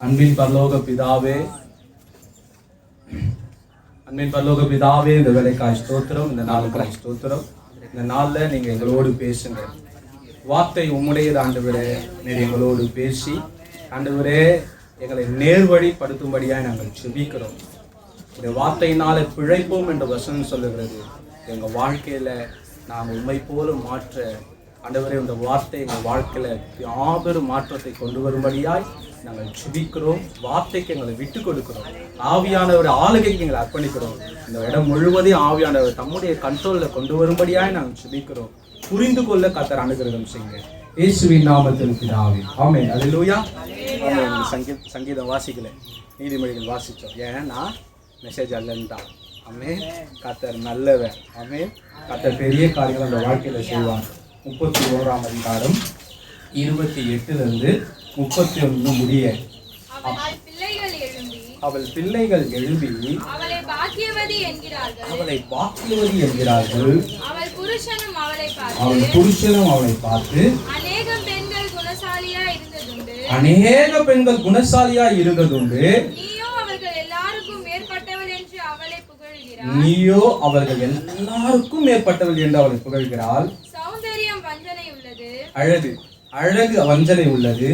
அன்பின் பரலோக பிதாவே, இந்த வேலைக்காய் ஸ்தோத்திரம், இந்த நாளுக்காய் ஸ்தோத்திரம். இந்த நாளில் நீங்கள் எங்களோடு பேசுங்க. வார்த்தை உம்முடையது ஆண்டவரே. நீர் எங்களோடு பேசி ஆண்டவரே எங்களை நேர்வழிப்படுத்தும்படியாக நாங்கள் செபிக்கிறோம். இந்த வார்த்தையினால பிழைப்போம் என்ற வசனம் சொல்லுகிறது. எங்கள் வாழ்க்கையில் நாங்கள் உண்மை போல மாற்ற ஆண்டவரே இந்த வார்த்தை எங்கள் வாழ்க்கையில் யாபெரும் மாற்றத்தை கொண்டு வரும்படியாய் நாங்கள் செபிக்கிறோம். வார்த்தைக்கு எங்களை விட்டு கொடுக்கிறோம். ஆவியானவர் ஆளுகைக்கு எங்களை அர்ப்பணிக்கிறோம். இந்த இடம் முழுவதையும் ஆவியானவர் தம்முடைய கண்ட்ரோலில் கொண்டு வரும்படியாய் நாங்கள் செபிக்கிறோம். புரிந்து கொள்ள கர்த்தர் அனுகிரகம் செய்யுங்க. இயேசுவின் நாமத்தில் பிதாவே, ஆமென். அல்லேலூயா. சங்கீதம் வாசிக்கல, நீதிமொழிகள் வாசித்தோம். ஏன்னா மெசேஜ் அல்லன்னு தான். ஆமென். கர்த்தர் நல்லவர். ஆமென். கர்த்தர் பெரிய காரியங்கள் அந்த வாழ்க்கையில் செய்வாங்க. 31ஆம் அதிகாரம் 28 31 முடிய. அவள் பிள்ளைகள் எழும்பி அவளை பாக்கியவதி என்கிறார்கள். அவள் புருஷனும் அவளை பார்த்து அநேக பெண்கள் குணசாலியா இருந்ததுண்டு. நீயோ அவர்கள் எல்லாருக்கும் மேற்பட்டவள் என்று அவளை புகழ்கிறாள். சௌந்தரியம் வஞ்சனை உள்ளது, அழகு வஞ்சனை உள்ளது.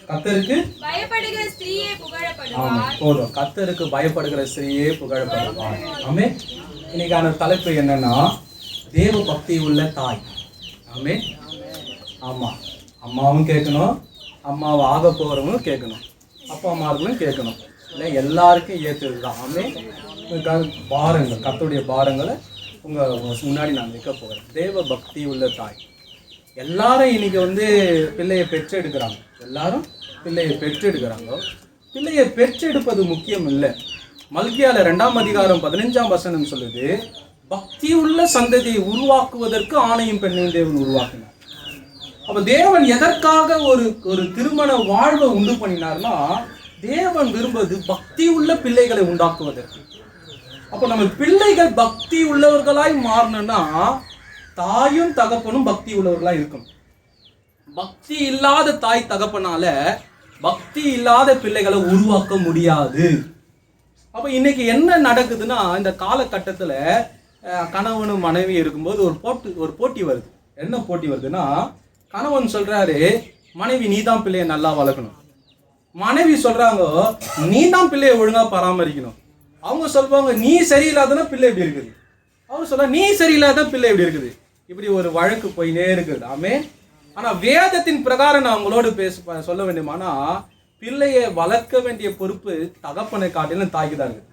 கர்த்தருக்கு பயப்படுகிற ஸ்திரீயே புகழப்படுவாள். போதும், கர்த்தருக்கு பயப்படுகிற ஸ்திரீயே புகழப்படுவாள். ஆமென். இன்னைக்கான தலைப்பு என்னன்னா, தேவ பக்தி உள்ள தாய். ஆமென். ஆமா, அம்மாவும் கேட்கணும், அம்மாவை ஆக போகிறவங்களும் கேட்கணும், அப்பா அம்மார்களும் கேட்கணும். இல்லை எல்லாருக்கும் ஏற்றுதான். ஆமென். பாரங்கள், கர்த்தருடைய பாரங்களை உங்கள் முன்னாடி நான் வைக்க போகிறேன். தேவ பக்தி உள்ள தாய். எல்லாரும் இன்னைக்கு பிள்ளையை பெற்றெடுக்கிறாங்க. பிள்ளையை பெற்றெடுப்பது முக்கியம் இல்லை. மல்கியால 2ஆம் அதிகாரம் 15ஆம் வசனம் சொல்லுது, பக்தி உள்ள சந்ததியை உருவாக்குவதற்கு ஆணையும் பெண்ணையும் தேவன் உருவாக்கினார். அப்ப தேவன் எதற்காக ஒரு திருமண வாழ்வை உண்டு பண்ணினார்னா, தேவன் விரும்புவது பக்தி உள்ள பிள்ளைகளை உண்டாக்குவதற்கு. அப்ப நம்ம பிள்ளைகள் பக்தி உள்ளவர்களாய் மாறணும்னா தாயும் தகப்பனும் பக்தி உள்ளவர்களாய் இருக்கணும். பக்தி இல்லாத தாய் தகப்பனால பக்தி இல்லாத பிள்ளைகளை உருவாக்க முடியாது. அப்ப இன்னைக்கு என்ன நடக்குதுன்னா, இந்த காலகட்டத்துல கணவனும் மனைவி இருக்கும்போது ஒரு போட்டி வருது. என்ன போட்டி வருதுன்னா, கணவன் சொல்றாரு, மனைவி நீ தான் பிள்ளைய நல்லா வளர்க்கணும். மனைவி சொல்றாங்க, நீ தான் பிள்ளைய ஒழுங்கா பராமரிக்கணும். அவங்க சொல்லுவாங்க, நீ சரியில்லாதனா பிள்ளை எப்படி இருக்குது. அவங்க சொல்ல, நீ சரியில்லாத பிள்ளை எப்படி இருக்குது. இப்படி ஒரு வழக்கு போயினே இருக்குது. ஆமென். ஆனா வேதத்தின் பிரகாரம் நான் உங்களோடு சொல்ல வேண்டுமானா, பிள்ளையை வளர்க்க வேண்டிய பொறுப்பு தகப்பனை காட்டிலும் தாய்க்கு தான் இருக்கு.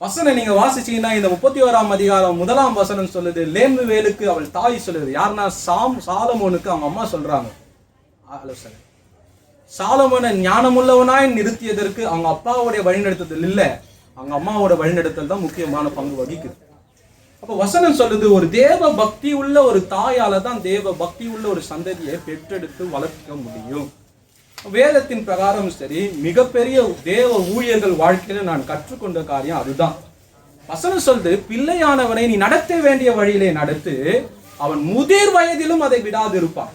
வசனம் நீங்க வாசிச்சீங்கன்னா, இந்த 31ஆம் அதிகாரம் 1ஆம் வசனம் சொல்லுது, லேமுவேலுக்கு அவள் தாய் சொல்லுது. யாருன்னா சாலமோனுக்கு அவங்க அம்மா சொல்றாங்க. சாலமோனை ஞானமுள்ளவனாய் நிறுத்தியதற்கு அவங்க அப்பாவுடைய வழிநடத்துதல் இல்லை, அவங்க அம்மாவோட வழிநடத்தல் தான் முக்கியமான பங்கு வகிக்குது. அப்போ வசனம் சொல்லுது, ஒரு தேவ பக்தி உள்ள ஒரு தாயால தான் தேவ பக்தி உள்ள ஒரு சந்ததியை பெற்றெடுத்து வளர்க்க முடியும். வேதத்தின் பிரகாரம் சரி, மிகப்பெரிய தேவ ஊழியர்கள் வாழ்க்கையில நான் கற்றுக்கொண்ட காரியம் அதுதான். வசனம் சொல்லுது, பிள்ளையானவனை நீ நடத்த வேண்டிய வழியிலே நடத்து, அவன் முதிர் வயதிலும் அதை விடாது இருப்பான்.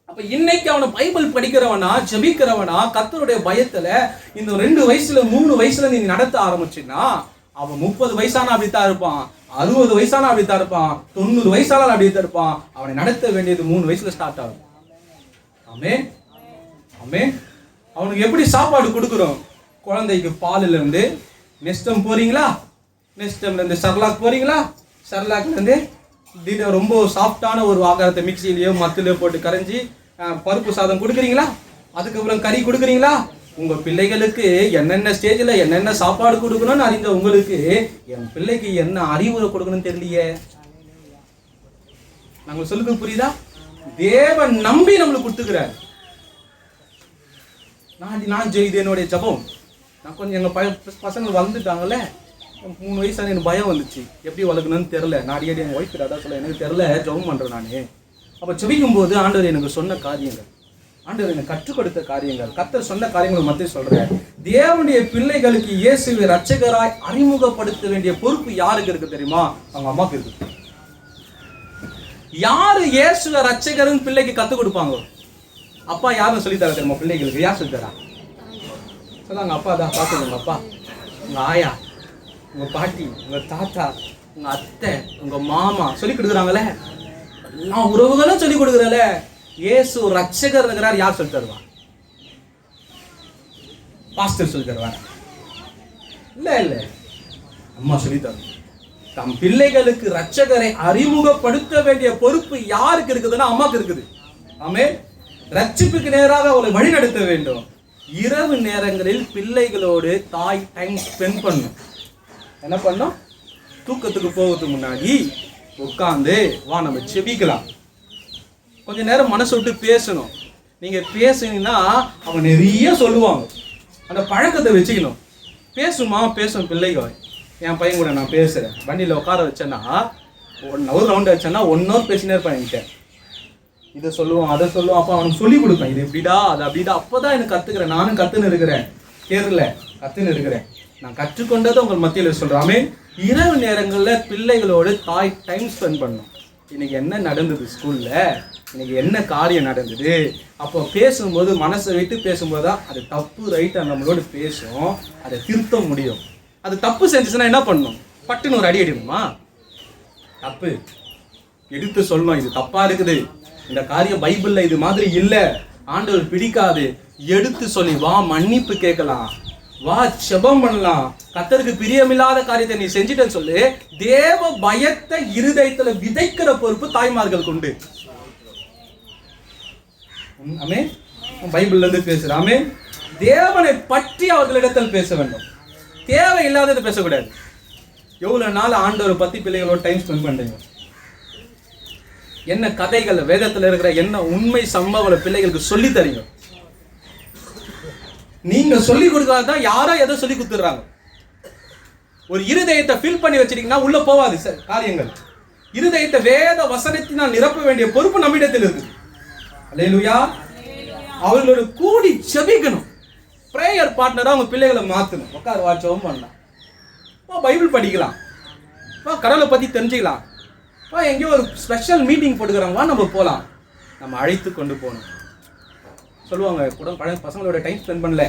அப்ப இன்னைக்கு அவனை பைபிள் படிக்கிறவனா, ஜெபிக்கிறவனா, கர்த்தருடைய பயத்துல இந்த 2 வயசுல 3 வயசுல நீ நடத்த ஆரம்பிச்சுன்னா, அவன் 30 வயசான அப்படித்தான் இருப்பான், 60 வயசான அப்படித்தான் இருப்பான், 90 வயசான அப்படித்தான் இருப்பான். அவனை நடத்த வேண்டியது 3 வயசுல ஸ்டார்ட் ஆகும். ஆமென். ஆமென். அவனுக்கு எப்படி சாப்பாடு கொடுக்குறோம்? குழந்தைக்கு பாலில் இருந்து நெஸ்டம் போறீங்களா, நெஸ்டம்ல இருந்து சர்லாக் போறீங்களா, சர்லாக்ல இருந்து ரொம்ப சாஃப்டான ஒரு ஆகாரத்தை மிக்சியிலேயோ மத்திலையோ போட்டு கரைஞ்சி பருப்பு சாதம் கொடுக்குறீங்களா, அதுக்கப்புறம் கறி கொடுக்குறீங்களா? உங்க பிள்ளைகளுக்கு என்னென்ன ஸ்டேஜில் என்னென்ன சாப்பாடு கொடுக்கணும்னு அறிந்த உங்களுக்கு என் பிள்ளைக்கு என்ன அறிவுரை கொடுக்கணும்னு தெரியலையே. நாங்கள் சொல்லுங்க, புரியுதா? தேவன் நம்பி நம்மளுக்கு கொடுத்துக்கிறார். நான் இது என்னுடைய ஜபம். நான் கொஞ்சம் எங்கள் பசங்க வளர்ந்துட்டாங்கல்ல, 3 வயசான எனக்கு பயம் வந்துச்சு, எப்படி வளர்க்கணும்னு தெரில. நான் அடிக்கடி எங்கள் ஒய்ஃப் கிட்ட சொல்ல, எனக்கு தெரில, ஜபம் பண்ணுறேன் நான். அப்போ ஜெபிக்கும் போது ஆண்டவர் எனக்கு சொன்ன காரியங்கள், ஆண்டவர் எனக்கு கற்றுக் கொடுத்த காரியங்கள், கர்த்தர் சொன்ன காரியங்களை மத்திய சொல்கிறேன். தேவனுடைய பிள்ளைகளுக்கு இயேசுவை ரட்சகராய் அறிமுகப்படுத்த வேண்டிய பொறுப்பு யாருக்கு இருக்கு தெரியுமா? அவங்க அம்மாவுக்கு இருக்கு. யாரு இயேசுவை ரட்சகர்னு பிள்ளைக்கு கற்றுக் கொடுப்பாங்க? அப்பா யாரும் சொல்லித்தர தெரியுமா பிள்ளைகளுக்கு? யார் சொல்லித்தரா? சொல்லாங்க, அப்பா தான். பார்த்துக்கோங்க, அப்பா, உங்க ஆயா, உங்க பாட்டி, உங்க தாத்தா, உங்க அத்தை, உங்க மாமா சொல்லி கொடுக்குறாங்களே, எல்லா உறவுகளும் சொல்லி கொடுக்குறல. இயேசு ரட்சகர் இருக்கிறார், யார் சொல்லி தருவா? பாஸ்டர் சொல்லி தருவாங்க? இல்ல, அம்மா சொல்லி தரும். தம் பிள்ளைகளுக்கு ரட்சகரை அறிமுகப்படுத்த வேண்டிய பொறுப்பு யாருக்கு இருக்குதுன்னா அம்மாக்கு இருக்குது. ஆமென். ரட்சிப்புக்கு நேராக அவளை வழிநடத்த வேண்டும். இரவு நேரங்களில் பிள்ளைகளோடு தாய் டைம் ஸ்பெண்ட் பண்ணும். என்ன பண்ணும்? தூக்கத்துக்கு போகிறதுக்கு முன்னாடி உட்காந்து வா நம்ம செபிக்கலாம், கொஞ்ச நேரம் மனசு விட்டு பேசணும். நீங்க பேசுனீங்கன்னா அவன் நிறைய சொல்லுவாங்க. அந்த பழக்கத்தை வச்சுக்கணும். பேசும் பிள்ளைகள். என் பையன் கூட நான் பேசுறேன், வண்டியில் உட்கார வச்சேன்னா 1 hour ரவுண்ட் வச்சேன்னா 1 hour பேசினே இருப்பேன். என்கிட்ட இதை சொல்லுவான், அதை சொல்லுவான். அப்போ அவனுக்கு சொல்லி கொடுப்பேன், இது இப்படிடா, அது அப்படிடா. அப்போதான் எனக்கு கற்றுக்கிறேன். நானும் கற்றுன்னு இருக்கிறேன், கேரள கற்றுன்னு இருக்கிறேன். நான் கற்றுக்கொண்டதை உங்கள் மத்தியில் சொல்கிறாமே. இரவு நேரங்களில் பிள்ளைகளோடு தாய் டைம் ஸ்பெண்ட் பண்ணணும். இன்னைக்கு என்ன நடந்தது ஸ்கூலில், இன்னைக்கு என்ன காரியம் நடந்தது, அப்போ பேசும்போது மனசை விட்டு பேசும்போது தான் அது தப்பு ரைட்டாக நம்மளோடு பேசும், அதை திருத்த முடியும். அது தப்பு செஞ்சுச்சுன்னா என்ன பண்ணணும்? பட்டுன்னு ஒரு அடி அடிக்கணுமா? தப்பு எடுத்து சொல்லணும், இது தப்பா இருக்குது, இந்த காரியம் பைபிள்ல இது மாதிரி இல்லை, ஆண்டவர் பிடிக்காது, எடுத்து சொல்லி வா மன்னிப்பு கேட்கலாம், வா செபம் பண்ணலாம், கர்த்தருக்கு பிரியமில்லாத காரியத்தை நீ செஞ்சிட்டேன்னு சொல்லி தேவ பயத்தை இருதயத்துல விதைக்கிற பொறுப்பு தாய்மார்களுக்கு உண்டு. ஆமென். பைபிள்ல இருந்து பேசுறேன். ஆமென். தேவனை பற்றி அவர்களிடத்தில் பேச வேண்டும், தேவை இல்லாதது பேசக்கூடாது. எவ்வளவு நாள் ஆண்டவரை பத்தி பிள்ளைகளோட டைம் ஸ்பெண்ட் பண்றீங்க? என்ன கதைகள் வேதத்துல இருக்கிற என்ன உண்மை சம்பவங்களை பிள்ளைகளுக்கு சொல்லி தரீங்க? நீங்க சொல்லி கொடுக்காதான் யாரோ எதை சொல்லி கொடுத்துறாங்க. ஒரு இருதயத்தை ஃபில் பண்ணி வச்சிட்டீங்கன்னா உள்ள போவாது காரியங்கள். இருதயத்தை வேத வசனத்தினால் நிரப்ப வேண்டிய பொறுப்பு நம்மிடத்தில் இருக்கு. அல்லேலூயா. அவர்களோட கூடி செபிக்கணும். பிரேயர் பார்ட்னரா அவங்க பிள்ளைகளை மாத்தணும். உட்கார வாட்சவும் பண்ணலாம், பைபிள் படிக்கலாம், கடவுளை பத்தி தெரிஞ்சுக்கலாம், எங்கேயோ ஒரு ஸ்பெஷல் மீட்டிங் போட்டுக்கிறாங்க, நம்ம போகலாம். நம்ம அழைத்து கொண்டு போகணும். சொல்லுவாங்க கூட பசங்களோட டைம் ஸ்பெண்ட் பண்ணல,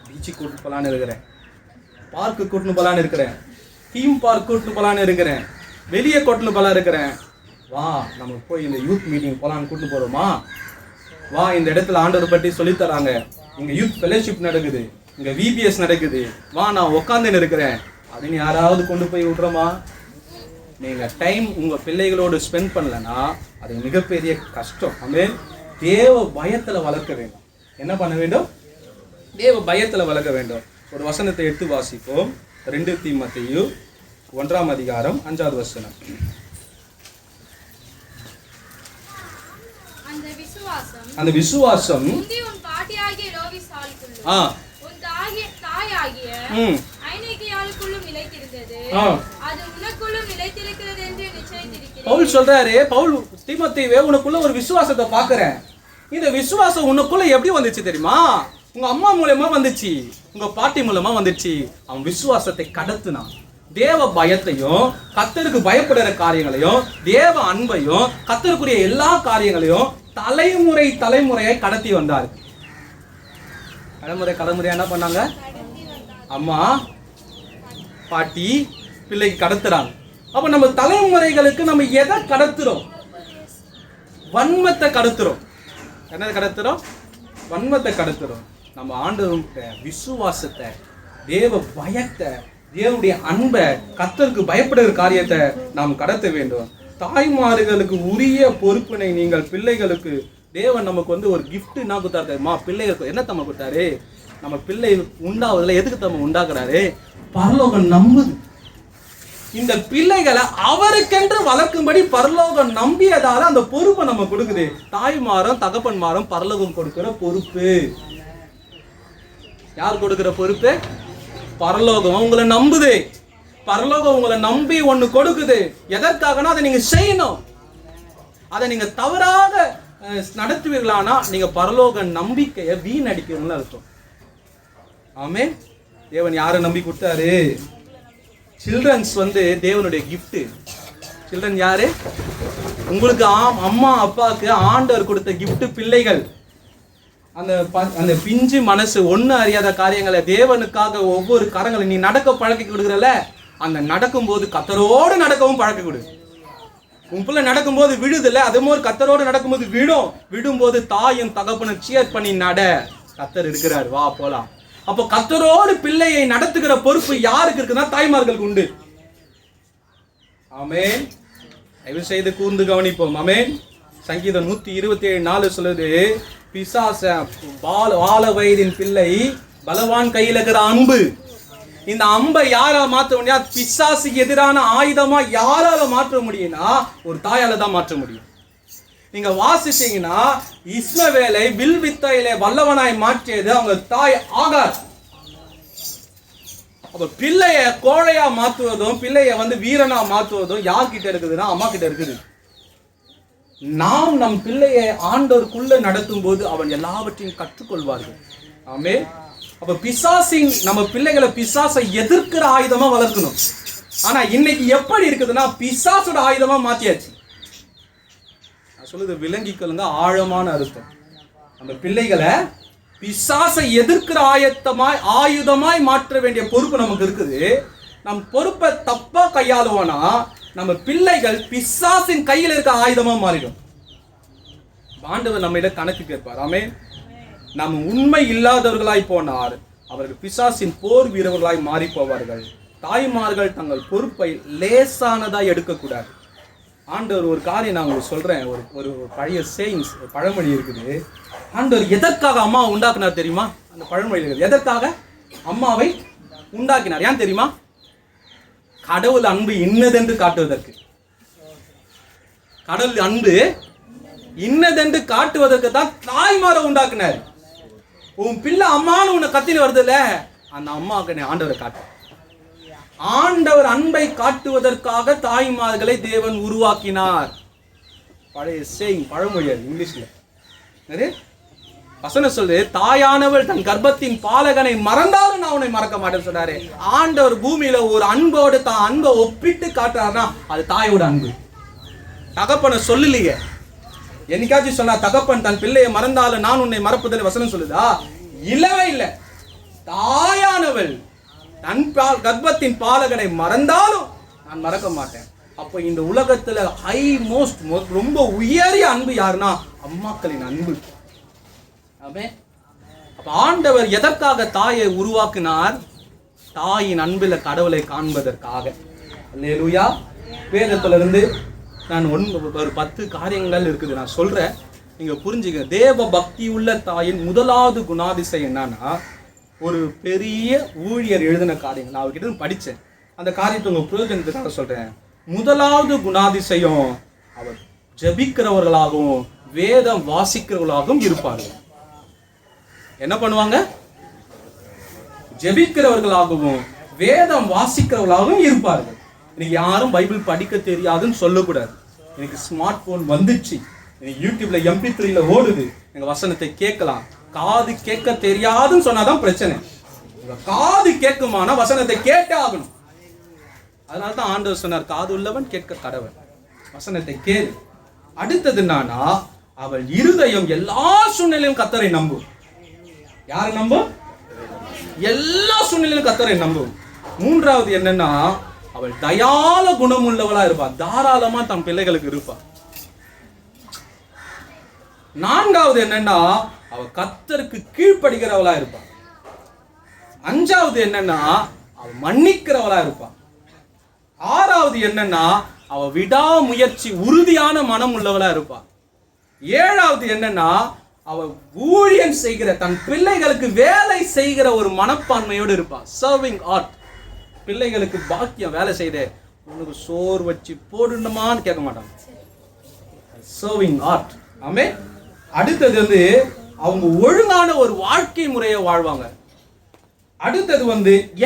பீச்சுக்கு கூட்டு போகலான்னு இருக்கிறேன், பார்க்கு கூட்டுன்னு போகலான்னு இருக்கிறேன், தீம் பார்க் கூட்டு போகலான்னு இருக்கிறேன், வெளியே கூட்டுன்னு போகலாம் இருக்கிறேன். வா நம்ம போய் இந்த யூத் மீட்டிங் போகலான்னு கூட்டு போகிறோமா? வா இந்த இடத்துல ஆண்டவர் பற்றி சொல்லித்தராங்க, இங்கே யூத் ஃபெலோஷிப் நடக்குது, இங்கே விபிஎஸ் நடக்குது, வா நான் உட்காந்துன்னு இருக்கிறேன் அப்படின்னு யாராவது கொண்டு போய் விட்றோமா? நீங்கள் டைம் உங்கள் பிள்ளைகளோடு ஸ்பெண்ட் பண்ணலன்னா அது மிகப்பெரிய கஷ்டம். ஆமென். தேவ பயத்தில் வளர்க்க வேண்டும். என்ன பண்ண வேண்டும்? தேவ பயத்தில் வளர்க்க வேண்டும். ஒரு வசனத்தை எடுத்து வாசிப்போம். 2 தீமோத்தேயு 1 அதிகாரம் 5வது வசனம். அந்த விசுவாசம் பவுல் சொல்றாரு, பவுல் தீமோத்தேயுவே உனக்குள்ள ஒரு விசுவாசத்தை பாக்குறேன். இந்த விசுவாசம் உனக்குள்ள எப்படி வந்துச்சு தெரியுமா? உங்க அம்மா மூலமா வந்துச்சு, உங்க பாட்டி மூலமா வந்துச்சு. அவன் விசுவாசத்தை கடத்துனான். தேவ பயத்தையும் கர்த்தருக்கு பயப்படுற காரியங்களையும் தேவ அன்பையும் கர்த்தருக்குரிய எல்லா காரியங்களையும் தலைமுறையை கடத்தி வந்தார். தலைமுறையா என்ன பண்ணாங்க? அம்மா பாட்டி பிள்ளைக்கு கடத்துறாங்க. அப்ப நம்ம தலைமுறைகளுக்கு நம்ம எதை கடத்துறோம்? வன்மத்தை கடத்துறோம். என்ன கடத்துறோம்? வன்மத்தை கடத்துறோம். நம்ம ஆண்டவருடைய விசுவாசத்தை, தேவ பயத்தை, தேவனுடைய அன்பை, கர்த்தருக்கு பயப்படுகிற காரியத்தை நாம் கடத்த வேண்டும். தாய்மார்களுக்கு உரிய பொறுப்பினை நீங்கள் பிள்ளைகளுக்கு, தேவன் நமக்கு ஒரு கிஃப்ட் என்ன கொடுத்தாரு தெரியுமா? பிள்ளைகளுக்கு என்ன தம்ம கொடுத்தாரு? நம்ம பிள்ளை உண்டாவதுல எதுக்கு தம்ம உண்டாக்குறாரு? பரலோகம் நம்புது. இந்த பிள்ளைகளை அவருக்கென்று வளர்க்கும்படி பரலோகம் நம்பியதால அந்த பொறுப்பை நம்ம கொடுக்குது. தாய்மாரும் தகப்பன்மாரும் பரலோகம் கொடுக்கிற பொறுப்பு. யார் கொடுக்கிற பொறுப்பு? பரலோகம் உங்களை நம்புது. பரலோகம் உங்களை நம்பி ஒண்ணு கொடுக்குது. எதற்காகனா அதை நீங்க செய்யணும். அதை நீங்க தவறாக நடத்துவீர்களானா நீங்க பரலோக நம்பிக்கையை வீணடிக்கணும்னு அர்த்தம். ஆமென். தேவன் யாரை நம்பி கொடுத்தாரு? சில்ட்ரன்ஸ் தேவனுடைய கிஃப்ட். சில்ட்ரன் யாரு? உங்களுக்கு அம்மா அப்பாவுக்கு ஆண்டவர் கொடுத்த கிஃப்ட் பிள்ளைகள். அந்த பிஞ்சு மனசு ஒண்ணு அறியாத காரியங்களை தேவனுக்காக ஒவ்வொரு கரங்களை நீ நடக்க பழக்கி கொடுக்குறல, அந்த நடக்கும்போது கத்தரோடு நடக்கவும் பழக்கி கொடு. உன் பிள்ளை நடக்கும்போது விழுதுல, அதே மாதிரி கத்தரோடு நடக்கும்போது விடும்போது தாயும் தகப்பனும் சியர் பண்ணி நட, கத்தர் இருக்கிறார், வா போலாம். அப்போ கத்தரோடு பிள்ளையை நடத்துகிற பொறுப்பு யாருக்கு இருக்குன்னா தாய்மார்களுக்கு உண்டு. ஆமென். தயவு செய்து கூர்ந்து கவனிப்போம். ஆமென். சங்கீதம் 127:4 சொல்லுது, பிசாச வாழ வயதின் பிள்ளை பலவான் கையில் இருக்கிற அம்பு. இந்த அம்பை யாரா மாற்ற முடியும்? பிசாசுக்கு எதிரான ஆயுதமா யாரால மாற்ற முடியும்னா ஒரு தாயால தான் மாற்ற முடியும். நீங்க வாசிச்சீங்கன்னா இஸ்மவேலை வில் வித்தையிலே வல்லவனாய் மாற்றியது அவங்க தாய் ஆகார். அப்ப பிள்ளைய கோழையா மாற்றுவதும் பிள்ளைய வீரனா மாற்றுவதும் யார்கிட்ட இருக்குதுன்னா அம்மா கிட்ட இருக்குது. நாம் நம் பிள்ளையை ஆண்டவருக்குள்ள நடத்தும் போது அவன் எல்லாவற்றையும் கற்றுக்கொள்வார்கள். ஆமே. அப்ப பிசாசின் நம்ம பிள்ளைகளை பிசாசை எதிர்க்கிற ஆயுதமா வளர்க்கணும். ஆனா இன்னைக்கு எப்படி இருக்குதுன்னா பிசாசோட ஆயுதமா மாத்தியாச்சு. நான் சொல்லுது விளங்கிக்கொள்ளுங்க, ஆழமான அர்த்தம். நம்ம பிள்ளைகளை பிசாசை எதிர்க்கிற ஆயுதமாய் மாற்ற வேண்டிய பொறுப்பு நமக்கு இருக்குது. நம் பொறுப்பை தப்பா கையாளுவோனா நம்ம பிள்ளைகள் பிசாசின் கையில் இருக்க ஆயுதமா மாறிடும். ஆண்டவர் நம்ம கணக்கு கேட்பார். ஆமே. நம்ம உண்மை இல்லாதவர்களாய் போனார் அவர்கள் பிசாசின் போர் வீரர்களாய் மாறி போவார்கள். தாய்மார்கள் தங்கள் பொறுப்பை லேசானதா எடுக்கக்கூடாது. ஆண்டவர் ஒரு காரியம் நான் உங்களுக்கு சொல்றேன். ஒரு பழைய சேயிங்ஸ், ஒரு பழமொழி இருக்குது. ஆண்டவர் எதற்காக அம்மாவை உண்டாக்கினார் தெரியுமா? அந்த பழமொழி இருக்குது. எதற்காக அம்மாவை உண்டாக்கினார் ஏன் தெரியுமா? கடவுள் அன்பு இன்னதென்று காட்டுவதற்கு. கடவுள் அன்பு இன்னதென்று காட்டுவதற்கு தான் தாய்மாரை உண்டாக்குனார். உன் பிள்ளை அம்மானு உன்னை கத்தின்னு வருதுல்ல, அந்த அம்மாவுக்கு ஆண்டவரை காட்டு. ஆண்டவர் அன்பை காட்டுவதற்காக தாய்மார்களை தேவன் உருவாக்கினார். பழைய சேயிங், பழமொழி இங்கிலீஷ்ல. வசனம் சொல்லு, தாயானவள் தன் கர்ப்பத்தின் பாலகனை மறந்தாலும் நான் உன்னை மறக்க மாட்டேன்னு சொன்னாரு. ஆண்டவர் பூமியில ஒரு அன்போடு தான் அன்பை ஒப்பிட்டு காட்டுறாருன்னா அது தாயோட அன்பு. தகப்பனை சொல்லலையே. என்னைக்காச்சும் சொன்னா தகப்பன் தன் பிள்ளையை மறந்தாலும் நான் உன்னை மறப்பதில்லை வசனம் சொல்லுதா? இல்லவே இல்லை. தாயானவள் தன் கர்ப்பத்தின் பாலகனை மறந்தாலும் நான் மறக்க மாட்டேன். அப்போ இந்த உலகத்துல ஹை மோஸ்ட் ரொம்ப உயரிய அன்பு யாருன்னா அம்மாக்களின் அன்பு. அப்ப ஆண்டவர் எதற்காக தாயை உருவாக்கினார்? தாயின் அன்பில கடவுளை காண்பதற்காக. அல்லேலூயா. வேதத்துல இருந்து நான் ஒரு 10 காரியங்கள் இருக்குது நான் சொல்றேன், நீங்க புரிஞ்சுக்க. தேவ பக்தி உள்ள தாயின் முதலாவது குணாதிசயம் என்னன்னா, ஒரு பெரிய ஊழியர் எழுதின காரியங்கள் நான் அவர்கிட்ட படித்தேன். அந்த காரியத்தை உங்க பிரயோஜனத்துக்காக சொல்றேன். முதலாவது குணாதிசயம், அவர் ஜபிக்கிறவர்களாகவும் வேதம் வாசிக்கிறவர்களாகவும் இருப்பார்கள். என்ன பண்ணுவாங்க? ஜெபிக்கிறவர்களாகவும் வேதம் வாசிக்கிறவர்களாகவும் இருப்பார்கள். இன்னைக்கு யாரும் பைபிள் படிக்க தெரியாதுன்னு சொல்லக்கூடாது. எனக்கு ஸ்மார்ட் போன் வந்துச்சு, யூடியூப்ல MP3ல ஓடுது, எங்க வசனத்தை கேட்கலாம். காது கேட்க தெரியாதுன்னு சொன்னாதான் பிரச்சனை. காது கேட்குமான வசனத்தை கேட்டே ஆகணும். அதனால தான் ஆண்டவர் சொன்னார், காது உள்ளவன் கேட்க கடவன், வசனத்தை கேளு. அடுத்தது என்னன்னா, அவள் இருதயம் எல்லா சூழ்நிலையும் கர்த்தரை நம்பும். யாரை நம்பும்? எல்லா சூழ்நிலையும் கர்த்தரை நம்பும். மூன்றாவது என்னன்னா, அவள் தயால குணம் உள்ளவளா இருப்பா, தாராளமா தன் பிள்ளைகளுக்கு இருப்பா. நான்காவது என்னன்னா, அவள் கர்த்தருக்கு கீழ்ப்படுகிறவளா இருப்பா. அஞ்சாவது என்னன்னா, அவள் மன்னிக்கிறவளா இருப்பா. ஆறாவது என்னன்னா, அவ விடாமுயற்சி உறுதியான மனம் உள்ளவளா இருப்பா. ஏழாவது என்னன்னா, அவ ஊழியம் செய்கிற, தன் பிள்ளைகளுக்கு வேலை செய்கிற ஒரு மனப்பான்மையோடு இருப்பா. Serving art. பிள்ளைகளுக்கு பாக்கியம் வேலை செய்த, உனக்கு சோறு வச்சு போடணுமான்னு கேட்க மாட்டாங்க. Serving art. ஆமே. அடுத்தது அவங்க ஒழுங்கான ஒரு வாழ்க்கை முறையை வாழ்வாங்க. அடுத்தது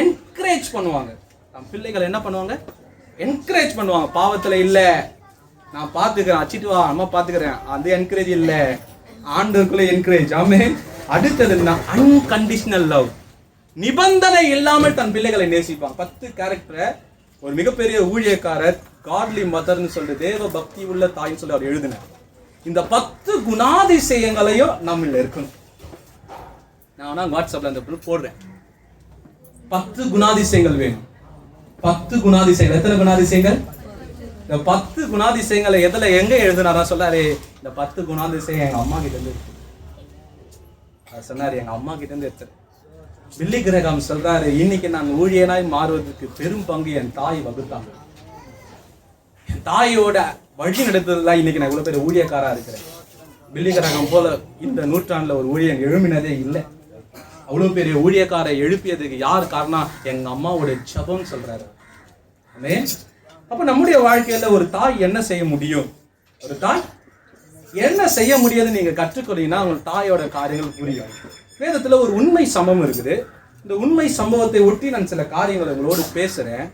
என்கரேஜ் பண்ணுவாங்க. நம்ம பிள்ளைகளை என்ன பண்ணுவாங்க? என்கரேஜ் பண்ணுவாங்க. பாவத்துல இல்ல, நான் பாத்துக்கிறேன், அச்சிட்டு வா, அம்மா பாத்துக்கிறேன், அந்த என்கரேஜ் இல்ல, ஆண்டவருக்குள்ள என்கரேஜ். ஆமே. அடுத்தது அன்கண்டிஷனல் லவ். நிபந்தனை இல்லாமல் தன் பிள்ளைகளை நேசிப்பாங்க. 10 கேரக்டரை ஒரு மிகப்பெரிய ஊழியக்காரர் காட்லி மதர்னு சொல்லிட்டு தேவ பக்தி உள்ள தாய்ன்னு சொல்லி அவர் எழுதினார். இந்த 10 குணாதிசயங்களையும் நம்மள இருக்கணும். நான் வாட்ஸ்அப்ல அந்த போடுறேன். 10 குணாதிசயங்கள் வேணும். 10 குணாதிசயங்கள். எத்தனை குணாதிசயங்கள்? இந்த 10 குணாதிசயங்களை எங்க எழுதுனாரா சொல்லாரு, இந்த 10 குணாதிசயம் எங்க அம்மா கிட்ட இருந்து சொன்னாரு, எங்க அம்மா கிட்ட இருந்து எடுத்தாரு. பில்லி கிரஹாம் சொல்றாரு, இன்னைக்கு நான் ஊழியனாய் மாறுவதற்கு பெரும் பங்கு என் தாய் வகுத்தாங்க. என் தாயோட வழி நடத்ததுதான் இன்னைக்கு நான் இவ்வளவு பேர் ஊழியக்காரா இருக்கிறேன். பில்லி கிரஹாம் போல இந்த நூற்றாண்டுல ஒரு ஊழியன் எழுப்பினதே இல்லை. அவ்வளவு பெரிய ஊழியக்காரை எழுப்பியதுக்கு யார் காரணம்? எங்க அம்மாவோட ஜெபம் சொல்றாரு. அப்ப நம்முடைய வாழ்க்கையில ஒரு தாய் என்ன செய்ய முடியும்? ஒரு தாய் என்ன செய்ய முடியுதுன்னு நீங்க கற்றுக்கொள்ளீங்கன்னா உங்க தாயோட காரியங்கள் புரியும். வேதத்துல ஒரு உண்மை சம்பவம் இருக்குது. இந்த உண்மை சம்பவத்தை ஒட்டி நான் சில காரியங்களை உங்களோடு பேசுறேன்,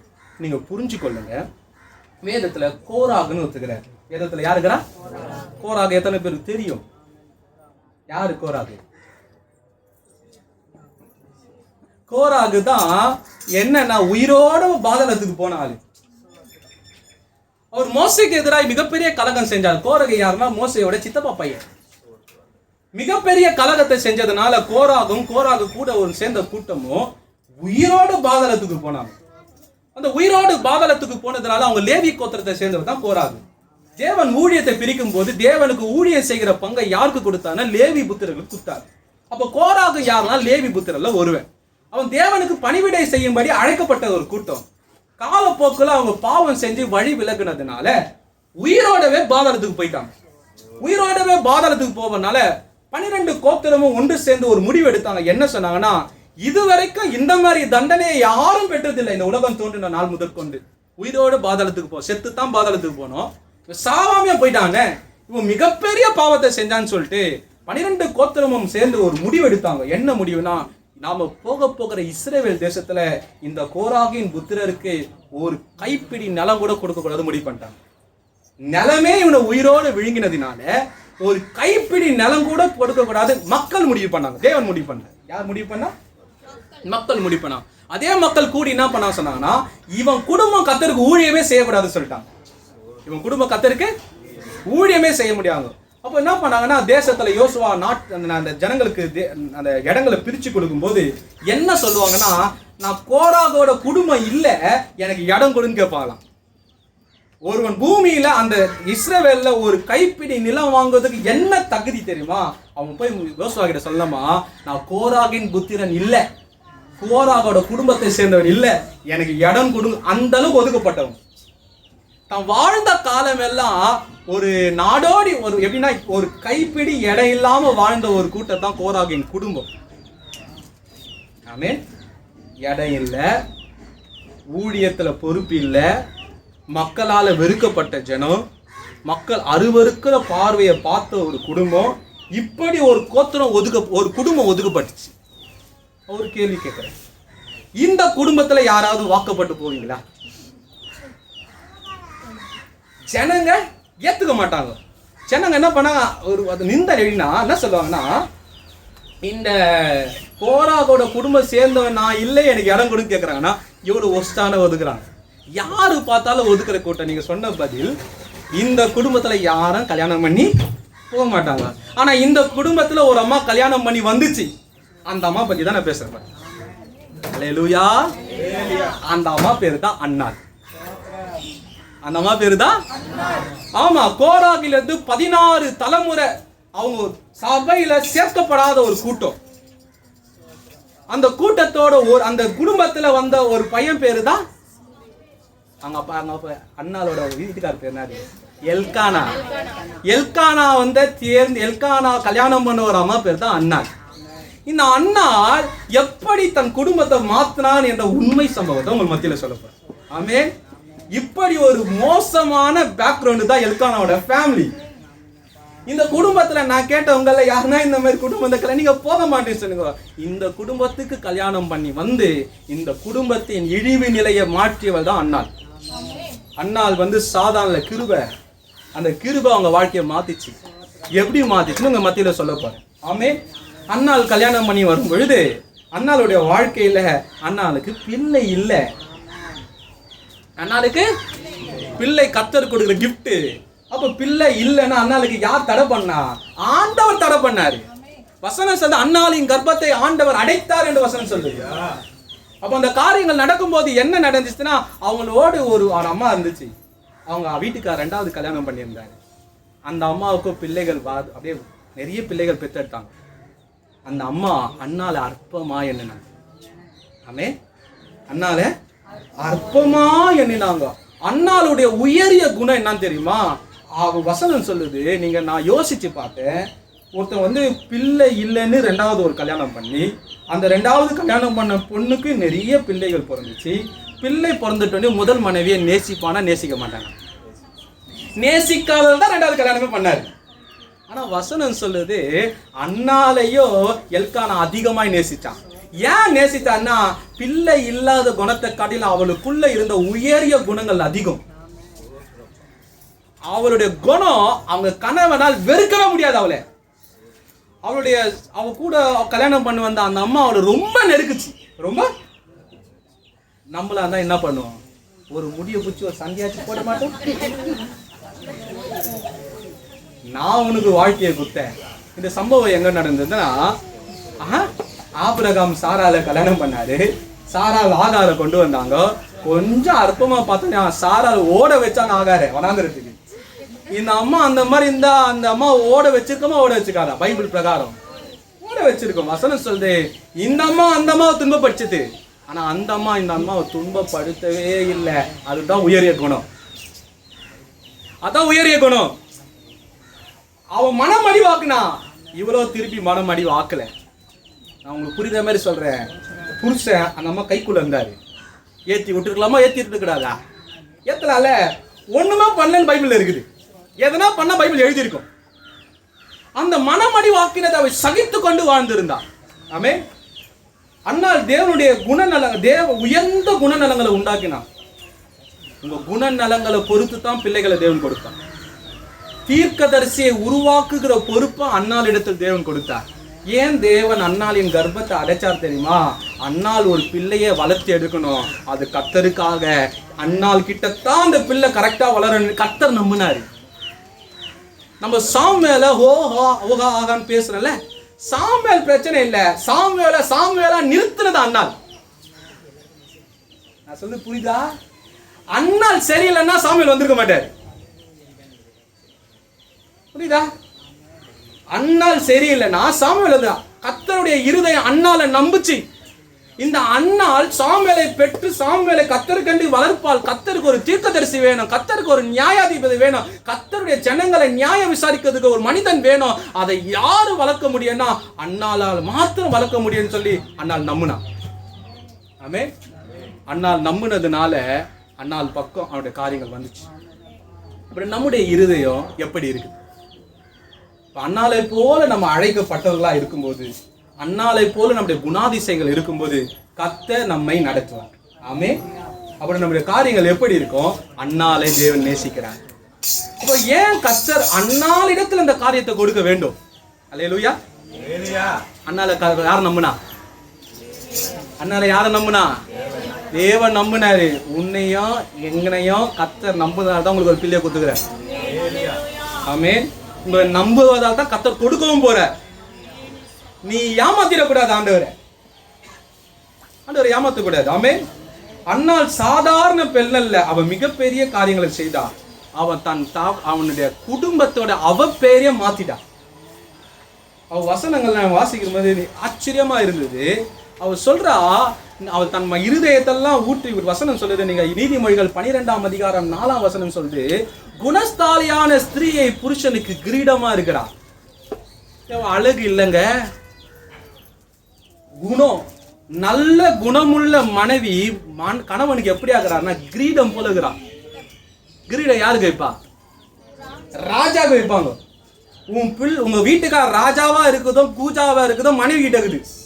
நீங்க புரிஞ்சு கொள்ளுங்க. வேதத்துல கோராகுன்னு ஒத்துக்கிறார். வேதத்துல யாருக்கிறா? கோராகு. எத்தனை பேருக்கு தெரியும் யாரு கோராகு? கோராகு தான் என்னன்னா உயிரோட பாதாளத்துக்கு போன ஆளு. அவர் மோசைக்கு எதிராக மிகப்பெரிய கலகம் செஞ்சார். கோராகு யாருன்னா மோசையோட சித்தப்பா பையன். மிகப்பெரிய கலகத்தை செஞ்சதுனால கோராகு கூட ஒரு சேர்ந்த கூட்டமும் உயிரோடு பாதாளத்துக்கு போனாங்க. அந்த உயிரோடு பாதாளத்துக்கு போனதுனால அவங்க லேவி கோத்திரத்தை சேர்ந்தவர் தான் கோராகு. தேவன் ஊழியத்தை பிரிக்கும் போது தேவனுக்கு ஊழியம் செய்கிற பங்கை யாருக்கு கொடுத்தானா? லேவி புத்திரர்களுக்கு கொடுத்தார். அப்ப கோராகு யாருன்னா லேவி புத்திரர்ல ஒருவன். அவன் தேவனுக்கு பணிவிடை செய்யும்படி அழைக்கப்பட்ட ஒரு கூட்டம். காலப்போக்கில் அவங்க பாவம் செஞ்சு வழி விலகுனதுனால உயிரோடவே பாதாளத்துக்கு போயிட்டாங்க. உயிரோடவே பாதாளத்துக்கு போவதனால 12 கோத்திரமும் ஒன்று சேர்ந்து ஒரு முடிவு எடுத்தாங்க. என்ன சொன்னாங்கன்னா, இதுவரைக்கும் இந்த மாதிரி தண்டனையை யாரும் பெற்றதில்லை இந்த உலகம் தோன்றின நாள் முதற்கொண்டு. உயிரோடு பாதாளத்துக்கு செத்துத்தான் பாதாளத்துக்கு போனோம், சாவாமையா போயிட்டாங்க, இவன் மிகப்பெரிய பாவத்தை செஞ்சான்னு சொல்லிட்டு 12 கோத்திரமும் சேர்ந்து ஒரு முடிவு எடுத்தாங்க. என்ன முடிவுனா, நாம போகிற இஸ்ரவேல் தேசத்துல இந்த கோராகின் புத்திரருக்கு ஒரு கைப்பிடி நிலம் கூட கொடுக்க கூடாது முடிவு பண்ணிட்டாங்க. நிலமே இவனை உயிரோடு விழுங்கினதினால ஒரு கைப்பிடி நிலம் கூட கொடுக்க கூடாது மக்கள் முடிவு பண்ணாங்க. தேவன் முடிவு பண்ண. யார் முடிவு பண்ணா? மக்கள் முடிவு பண்ணா. அதே மக்கள் கூடி என்ன பண்ண சொன்னாங்கன்னா, இவன் குடும்பம் கர்த்தருக்கு ஊழியமே செய்யக்கூடாதுன்னு சொல்லிட்டாங்க. இவன் குடும்பம் கர்த்தருக்கு ஊழியமே செய்ய முடியாது. அப்போ என்ன பண்ணாங்கன்னா, தேசத்துல யோசுவா அந்த ஜனங்களுக்கு அந்த இடங்களை பிரிச்சு கொடுக்கும்போது என்ன சொல்லுவாங்கன்னா, நான் கோராகோட குடும்பம் இல்லை, எனக்கு இடம் கொடுன்னு கேட்பாங்களாம். ஒருவன் பூமியில அந்த இஸ்ரவேல்ல ஒரு கைப்பிடி நிலம் வாங்குவதற்கு என்ன தகுதி தெரியுமா? அவன் போய் யோசுவா கிட்ட சொல்லலாமா, நான் கோராகின் புத்திரன் இல்லை, கோராகோட குடும்பத்தை சேர்ந்தவன் இல்லை, எனக்கு இடம் கொடு. அந்த அளவுக்கு ஒதுக்கப்பட்டவன். தான் வாழ்ந்த காலம் எல்லாம் ஒரு நாடோடி ஒரு எப்படின்னா ஒரு கைப்பிடி இடம் இல்லாம வாழ்ந்த ஒரு கூட்டத்தான் கோராகின் குடும்பம். ஆமென். இடம் இல்லை, ஊழியத்துல பொறுப்பு இல்லை, மக்களால வெறுக்கப்பட்ட ஜனம், மக்கள் அருவருக்கிற பார்வையை பார்த்த ஒரு குடும்பம். இப்படி ஒரு கோத்திரம் ஒரு குடும்பம் ஒதுக்கப்பட்டுச்சு. ஒரு கேள்வி கேட்கிறேன், இந்த குடும்பத்துல யாராவது வாக்கப்பட்டு போவீங்களா? ஜனங்க ஏத்துக்க மாட்டாங்க. ஜனங்க என்ன பண்ணாங்க, ஒரு அது நிந்த எழுதினா என்ன சொல்லுவாங்கன்னா, இந்த கோராகோட குடும்பம் சேர்ந்தவன் நான் இல்லை, எனக்கு இடம் கொடுன்னு கேட்கறாங்கன்னா எவ்வளவு ஒஸ்டான ஒதுக்குறாங்க. யாரு பார்த்தாலும் ஒதுக்குற கூட்டம். நீங்க சொன்ன பதில், இந்த குடும்பத்துல யாரும் கல்யாணம் பண்ணி போக மாட்டாங்க. ஆனா இந்த குடும்பத்துல ஒரு அம்மா கல்யாணம் பண்ணி வந்துச்சு. அந்த அம்மா பத்தி தான் நான் பேசுறேன். அல்லேலூயா. அந்த அம்மா பேரு தான் அன்னாள். அந்த அம்மா பேரு தான், ஆமா, கோராகில இருந்து 16 தலைமுறை அவங்க சபையில சேர்க்கப்படாத ஒரு கூட்டம். அந்த கூட்டத்தோட அந்த குடும்பத்துல வந்த ஒரு பையன் பேரு தான் அண்ணாளோட வீட்டுக்கார பேர் என்ன? எல்கானா. எல்கானா எல்கானா கல்யாணம் பண்ண ஒரு அம்மா பேர் தான் அன்னாள். இந்த அன்னாள் எப்படி தன் குடும்பத்தை மாத்தினான் என்ற உண்மை சம்பவத்தை உங்க மத்தியில சொல்லப்போம். ஆமென். இப்படி ஒரு மோசமான பேக்ரவுண்ட் தான் எல்கானாவோட ஃபேமிலி. இந்த குடும்பத்துல நான் கேட்டவங்கள யாருன்னா இந்த மாதிரி குடும்பத்துல நீங்க போக மாட்டேன்னு சொன்னீங்க. இந்த குடும்பத்துக்கு கல்யாணம் பண்ணி வந்து இந்த குடும்பத்தின் இழிவு நிலையை மாற்றியவள் தான் அன்னாள். அன்னாள் சாதாரண கிருபை, அந்த கிருபை அவங்க வாழ்க்கையை மாத்திச்சு. எப்படி மாத்திச்சுன்னு உங்க மத்தியில சொல்ல போறேன். ஆமென். அன்னாள் கல்யாணம் பண்ணி வரும் பொழுது அன்னாளுடைய வாழ்க்கையில அன்னாளுக்கு பிள்ளை இல்லை. அன்னாளுக்கு பிள்ளை கர்த்தர் கொடுக்கிற கிஃப்ட். அப்ப பிள்ளை இல்லைன்னா அன்னாளுக்கு யார் தடை பண்ணா? ஆண்டவர் தடை பண்ணாரு. வசனம் சொல்லுது அன்னாளின் கர்ப்பத்தை ஆண்டவர் அடைத்தார் என்று வசனம் சொல்லுது. அப்ப அந்த காரியங்கள் நடக்கும்போது என்ன நடந்துச்சுன்னா, அவங்களோடு ஒரு அம்மா இருந்துச்சு. அவங்க வீட்டுக்கார 2வது கல்யாணம் பண்ணியிருந்தாரு. அந்த அம்மாவுக்கும் பிள்ளைகள் அப்படியே நிறைய பிள்ளைகள் பெற்றெடுத்தாங்க. அந்த அம்மா அண்ணால அற்பமா எண்ணினாங்க. ஆமே, அண்ணால அற்பமா எண்ணினாங்க. அண்ணாளுடைய உயரிய குணம் என்னன்னு தெரியுமா? வசனம் சொல்லுது, நான் யோசிச்சு பார்த்தேன். ஒருத்தன் பிள்ளை இல்லைன்னு 2வது ஒரு கல்யாணம் பண்ணி, அந்த 2வது கல்யாணம் பண்ண பொண்ணுக்கு நிறைய பிள்ளைகள் பிறந்துச்சு. பிள்ளை பிறந்துட்டு முதல் மனைவியை நேசிப்பானா? நேசிக்க மாட்டாங்க. நேசிக்காததான் 2வது கல்யாணமே பண்ணாரு. ஆனா வசனம் சொல்லுது அண்ணாலையோ எல்கானா அதிகமாய் நேசிச்சான். ஏன் நேசித்தான்னா, பிள்ளை இல்லாத குணத்தை காட்டிலும் அவளுக்குள்ள இருந்த உயரிய குணங்கள் அதிகம். அவளுடைய குணம் அவங்க கணவனால் வெறுக்கவே முடியாது. அவ கூட கல்யாணம் பண்ணி வந்த அந்த அம்மா அவளை ரொம்ப நெருக்குச்சு. ரொம்ப நம்மளா இருந்தா என்ன பண்ணுவோம்? ஒரு முடிய பிடிச்சி ஒரு சந்தியாச்சு போட மாட்டோம். நான் உனக்கு வாழ்க்கையை கொடுத்தேன். இந்த சம்பவம் எங்க நடந்ததுன்னா, ஆபிரகாம் சாரால கல்யாணம் பண்ணாரு. சாரால் ஆகார கொண்டு வந்தாங்க. கொஞ்சம் அற்பமா பார்த்தோன்னா சாரால் ஓட வச்சாங்க ஆகார வனாந்திரத்துக்கு. இந்த அம்மா அந்த மாதிரி இருந்தா அந்த அம்மா ஓட வச்சிருக்கோமா? ஓட வச்சுக்காரா? பைபிள் பிரகாரம் ஓட வச்சிருக்கோம். வசனம் சொல்லுது இந்த அம்மா அந்த அம்மாவை துன்பப்படுத்துது. ஆனா அந்த அம்மா இந்த அம்மாவை துன்பப்படுத்தவே இல்லை. அதுதான் உயரிய குணம். அதான் உயரிய குணம். அவன் மனம் அடிவாக்குனா, இவ்வளவு திருப்பி மனம் அடிவாக்கல. நான் உங்களுக்கு புரியுற மாதிரி சொல்றேன். புருஷன் அந்த அம்மா கைக்குள்ள இருந்தாரு. ஏத்தி விட்டுருக்கலாமா? ஏத்தி விட்டுருக்கூடாதா? ஏத்தலால. ஒண்ணுமே பண்ணலன்னு பைபிள் இருக்குது. எதனா பண்ண பைபிள் எழுதியிருக்கும். அந்த மனமடி வாக்கினதை அவை சகித்து கொண்டு வாழ்ந்திருந்தான். ஆமே. அன்னால் தேவனுடைய குணநலங்கள், உயர்ந்த குணநலங்களை உண்டாக்கினான். உங்க குணநலங்களை பொறுத்து தான் பிள்ளைகளை தேவன் கொடுத்தான். தீர்க்கதரிசியை உருவாக்குகிற பொறுப்பை அன்னாள் இடத்தில் தேவன் கொடுத்தார். ஏன் தேவன் அன்னாளின் கர்ப்பத்தை அடைச்சார் தெரியுமா? அன்னாள் ஒரு பிள்ளையை வளர்த்து எடுக்கணும். அது கர்த்தருக்காக. அன்னாள் கிட்டத்தான் அந்த பிள்ளை கரெக்டா வளரணும் கர்த்தர் நம்பினாரு. நம்ம சாமுவேல ஓஹா ஆகான்னு பேசுறோம்ல, சாமுவேல் பிரச்சனை இல்லை. சாமுவேலா நிறுத்தினது அன்னாள். நான் சொல்றது புரியுதா? அன்னாள் சரியில்லைன்னா சாமுவேல் வந்திருக்க மாட்டார். புரியுதா? அன்னாள் சரியில்லைன்னா சாமுவேல் தான். கர்த்தருடைய இருதயம் அன்னாளை நம்புச்சு. இந்த அன்னாள் சாமுவேலை பெற்று சாமுவேலை கர்த்தருக்கண்டி வளர்ப்பால். கர்த்தருக்கு ஒரு தீர்க்கதரிசி வேணும், கர்த்தருக்கு ஒரு நியாயாதிபதி வேணும், கர்த்தருடைய ஜனங்களை நியாயம் விசாரிக்கிறதுக்கு ஒரு மனிதன் வேணும். அதை யாரு வளர்க்க முடியும்னா அன்னாளால் மாத்திரம் வளர்க்க முடியும்னு சொல்லி அன்னாள் நம்புனா. ஆமே. அன்னாள் நம்புனதுனால அன்னாள் பக்கம் அவனுடைய காரியங்கள் வந்துச்சு. அப்படி நம்முடைய இருதயம் எப்படி இருக்கு? அன்னாளை போல நம்ம அழைக்கப்பட்டவர்களா இருக்கும்போது, அன்னாளை போல நம்முடைய குணாதிசயங்கள் இருக்கும்போது கர்த்தர் நம்மை நடத்துவார். ஆமே. அப்படி நம்முடைய காரியங்கள் எப்படி இருக்கும்? அன்னாளை தேவன் நேசிக்கிறார். இப்போ ஏன் கர்த்தர் அன்னாளிடத்தில் இந்த காரியத்தை கொடுக்க வேண்டும்? அல்லேலூயா. அன்னாளை யார் நம்புனா? அன்னாளை யாரை நம்புனா? தேவன் நம்பினாரு. உன்னையும் எங்கனையும் கர்த்தர் நம்புவதால் தான் உங்களுக்கு ஒரு பிள்ளையை கொடுத்துக்கிறார். ஆமே. உங்களை நம்புவதால் தான் கர்த்தர் கொடுக்கவும் போற. நீ ஏமாத்திடக்கூடாது ஆண்டவரை. ஆண்டவரை ஏமாத்தக்கூடாது. ஆமே. அன்னாள் சாதாரண பெண் அல்ல. அவன் மிகப்பெரிய காரியங்களை செய்தான். அவன் அவனுடைய குடும்பத்தோட பேரைய மாத்திட்டான். அவ வசனங்கள் நான் வாசிக்கும் போது ஆச்சரியமா இருந்தது. அவள் சொல்றா, அவள் தன் இருதயத்தெல்லாம் ஊற்றி வசனம் சொல்லுது. நீங்க நீதிமொழிகள் 12ஆம் அதிகாரம் 4ஆம் வசனம் சொல்லுது, குணஸ்தாலியான ஸ்திரீயை புருஷனுக்கு கிரீடமா இருக்கிறா. அழகு இல்லைங்க, குணம். நல்ல குணமுள்ள மனைவி கணவனுக்கு எப்படி ஆகிறார்னா கிரீடம் போல இருக்கிறான். கிரீடம் யாருக்கு வைப்பா? ராஜாவுக்கு வைப்பாங்க. உங்க வீட்டுக்கார ராஜாவா இருக்குதோ பூஜாவா இருக்குதோ மனைவி கிட்ட இருக்குது.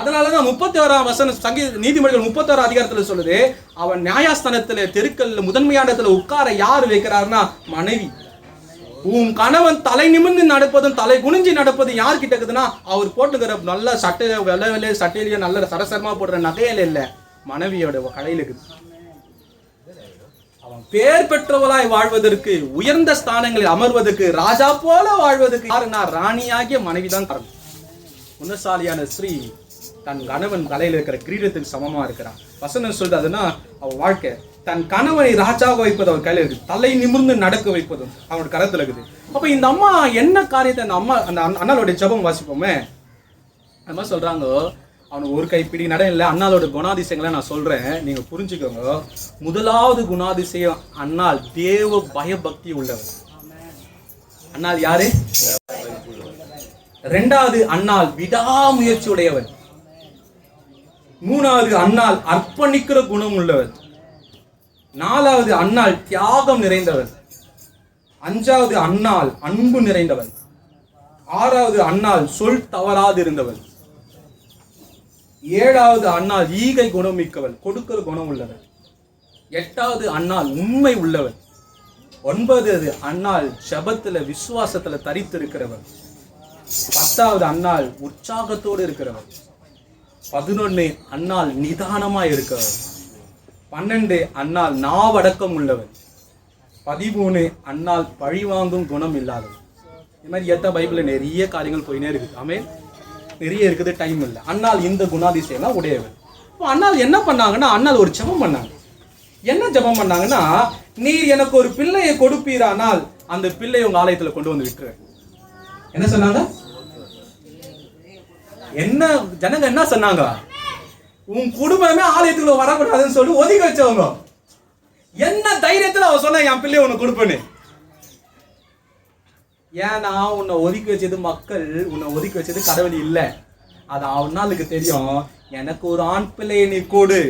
அதனாலதான் 31ஆம் வசனம் நீதிமொழிகள் 31ஆம் அதிகாரத்துல சொல்லுது, அவன் நியாயஸ்தானத்துல தெருக்கல்ல முதன்மையான இடத்துல உட்கார யாரு வைக்கிறாருன்னா மனைவி. உன் கணவன் தலை நிமிர்ந்து நடப்பதும் தலை குனிஞ்சி நடப்பதும் யார் கிட்ட இருக்குதுன்னா அவர் போட்டுக்கிற நல்ல சட்டையில வெள்ளை சட்டையிலயோ நல்ல சரசரமா போடுற நகையில இல்ல, மனைவியோட கடையில இருக்குது. அவன் பேர் பெற்றவளாய் வாழ்வதற்கு, உயர்ந்த ஸ்தானங்களில் அமர்வதற்கு, ராஜா போல வாழ்வதற்கு யாருன்னா ராணியாகிய மனைவிதான் காரணம். குணசாலியான ஸ்ரீ தன் கணவன் தலையில இருக்கிற கிரீடத்துக்கு சமமா இருக்கிறான். வசனம் சொல்றதுன்னா அவ வாழ்க்கை தன் கணவனை ராஜாவை வைப்பது அவர் கையில இருக்கு, தலை நிமிர்ந்து நடக்க வைப்பதும் அவனோட கரத்துல இருக்குது. அப்ப இந்த அம்மா என்ன காரியத்தை அந்த அண்ணாளுடைய ஜெபம் வாசிப்போமே, அந்த மாதிரி சொல்றாங்க. அவனுக்கு ஒரு கைப்பிடி நடம் இல்லை. அண்ணாளோட குணாதிசயங்களை நான் சொல்றேன், நீங்க புரிஞ்சுக்கோங்க. முதலாவது குணாதிசயம், அண்ணாள் தேவ பயபக்தி உள்ளவர். அண்ணாள் யாரு? இரண்டாவது, அண்ணாள் விடாமுயற்சி உடையவர். மூணாவது, அண்ணாள் அர்ப்பணிக்கிற குணம் உள்ளவர். நாலாவது, அண்ணாள் தியாகம் நிறைந்தவர். அஞ்சாவது, அண்ணாள் அன்பு நிறைந்தவர். ஆறாவது, அண்ணாள் சொல் தவறாது இருந்தவர். ஏழாவது, அண்ணாள் ஈகை குணம் மிக்கவர், கொடுக்கிற குணம் உள்ளவர். எட்டாவது, அண்ணாள் உண்மை உள்ளவர். ஒன்பதாவது, அண்ணாள் ஜெபத்துல விசுவாசத்துல தரித்திருக்கிறவர். பத்தாவது, அண்ணாள் உற்சாகத்தோடு இருக்கிறவர். 11, அண்ணாள் நிதானமா இருக்கிறவர். 12, அண்ணாள் நாவடக்கம் உள்ளவர். 13, அண்ணாள் பழிவாங்கும் குணம் இல்லாதவர். இது மாதிரி எத்த பைபிள்ல நிறைய காரியங்கள் போயினே இருக்குது. ஆமென். நிறைய இருக்குது, டைம் இல்லை. அண்ணாள் இந்த குணாதிசயம்லாம் உடையவர். இப்போ அண்ணாள் என்ன பண்ணாங்கன்னா, அண்ணாள் ஒரு ஜெபம் பண்ணாங்க. என்ன ஜெபம் பண்ணாங்கன்னா, நீர் எனக்கு ஒரு பிள்ளையை கொடுப்பீரானால் அந்த பிள்ளையை உங்க ஆலயத்துல கொண்டு வந்து விட்டுரு. என்ன சொன்னாங்க? என்ன ஜனங்க என்ன சொன்னாங்க? உன் குடும்பமே ஆலயத்துக்குள்ள வரக்கூடாதுன்னு சொல்லி ஒதுக்கி வச்சவங்க. என்ன தைரியத்துல அவ சொன்ன என் பிள்ளைய உன்னை கொடுப்பேன்னு? ஏன்னா உன்னை ஒதுக்கி வச்சது மக்கள், உன்னை ஒதுக்கி வச்சது கடவுள் இல்லை. அது அவனாளுக்கு தெரியும். எனக்கு ஒரு ஆண் பிள்ளையை நீ கொடு,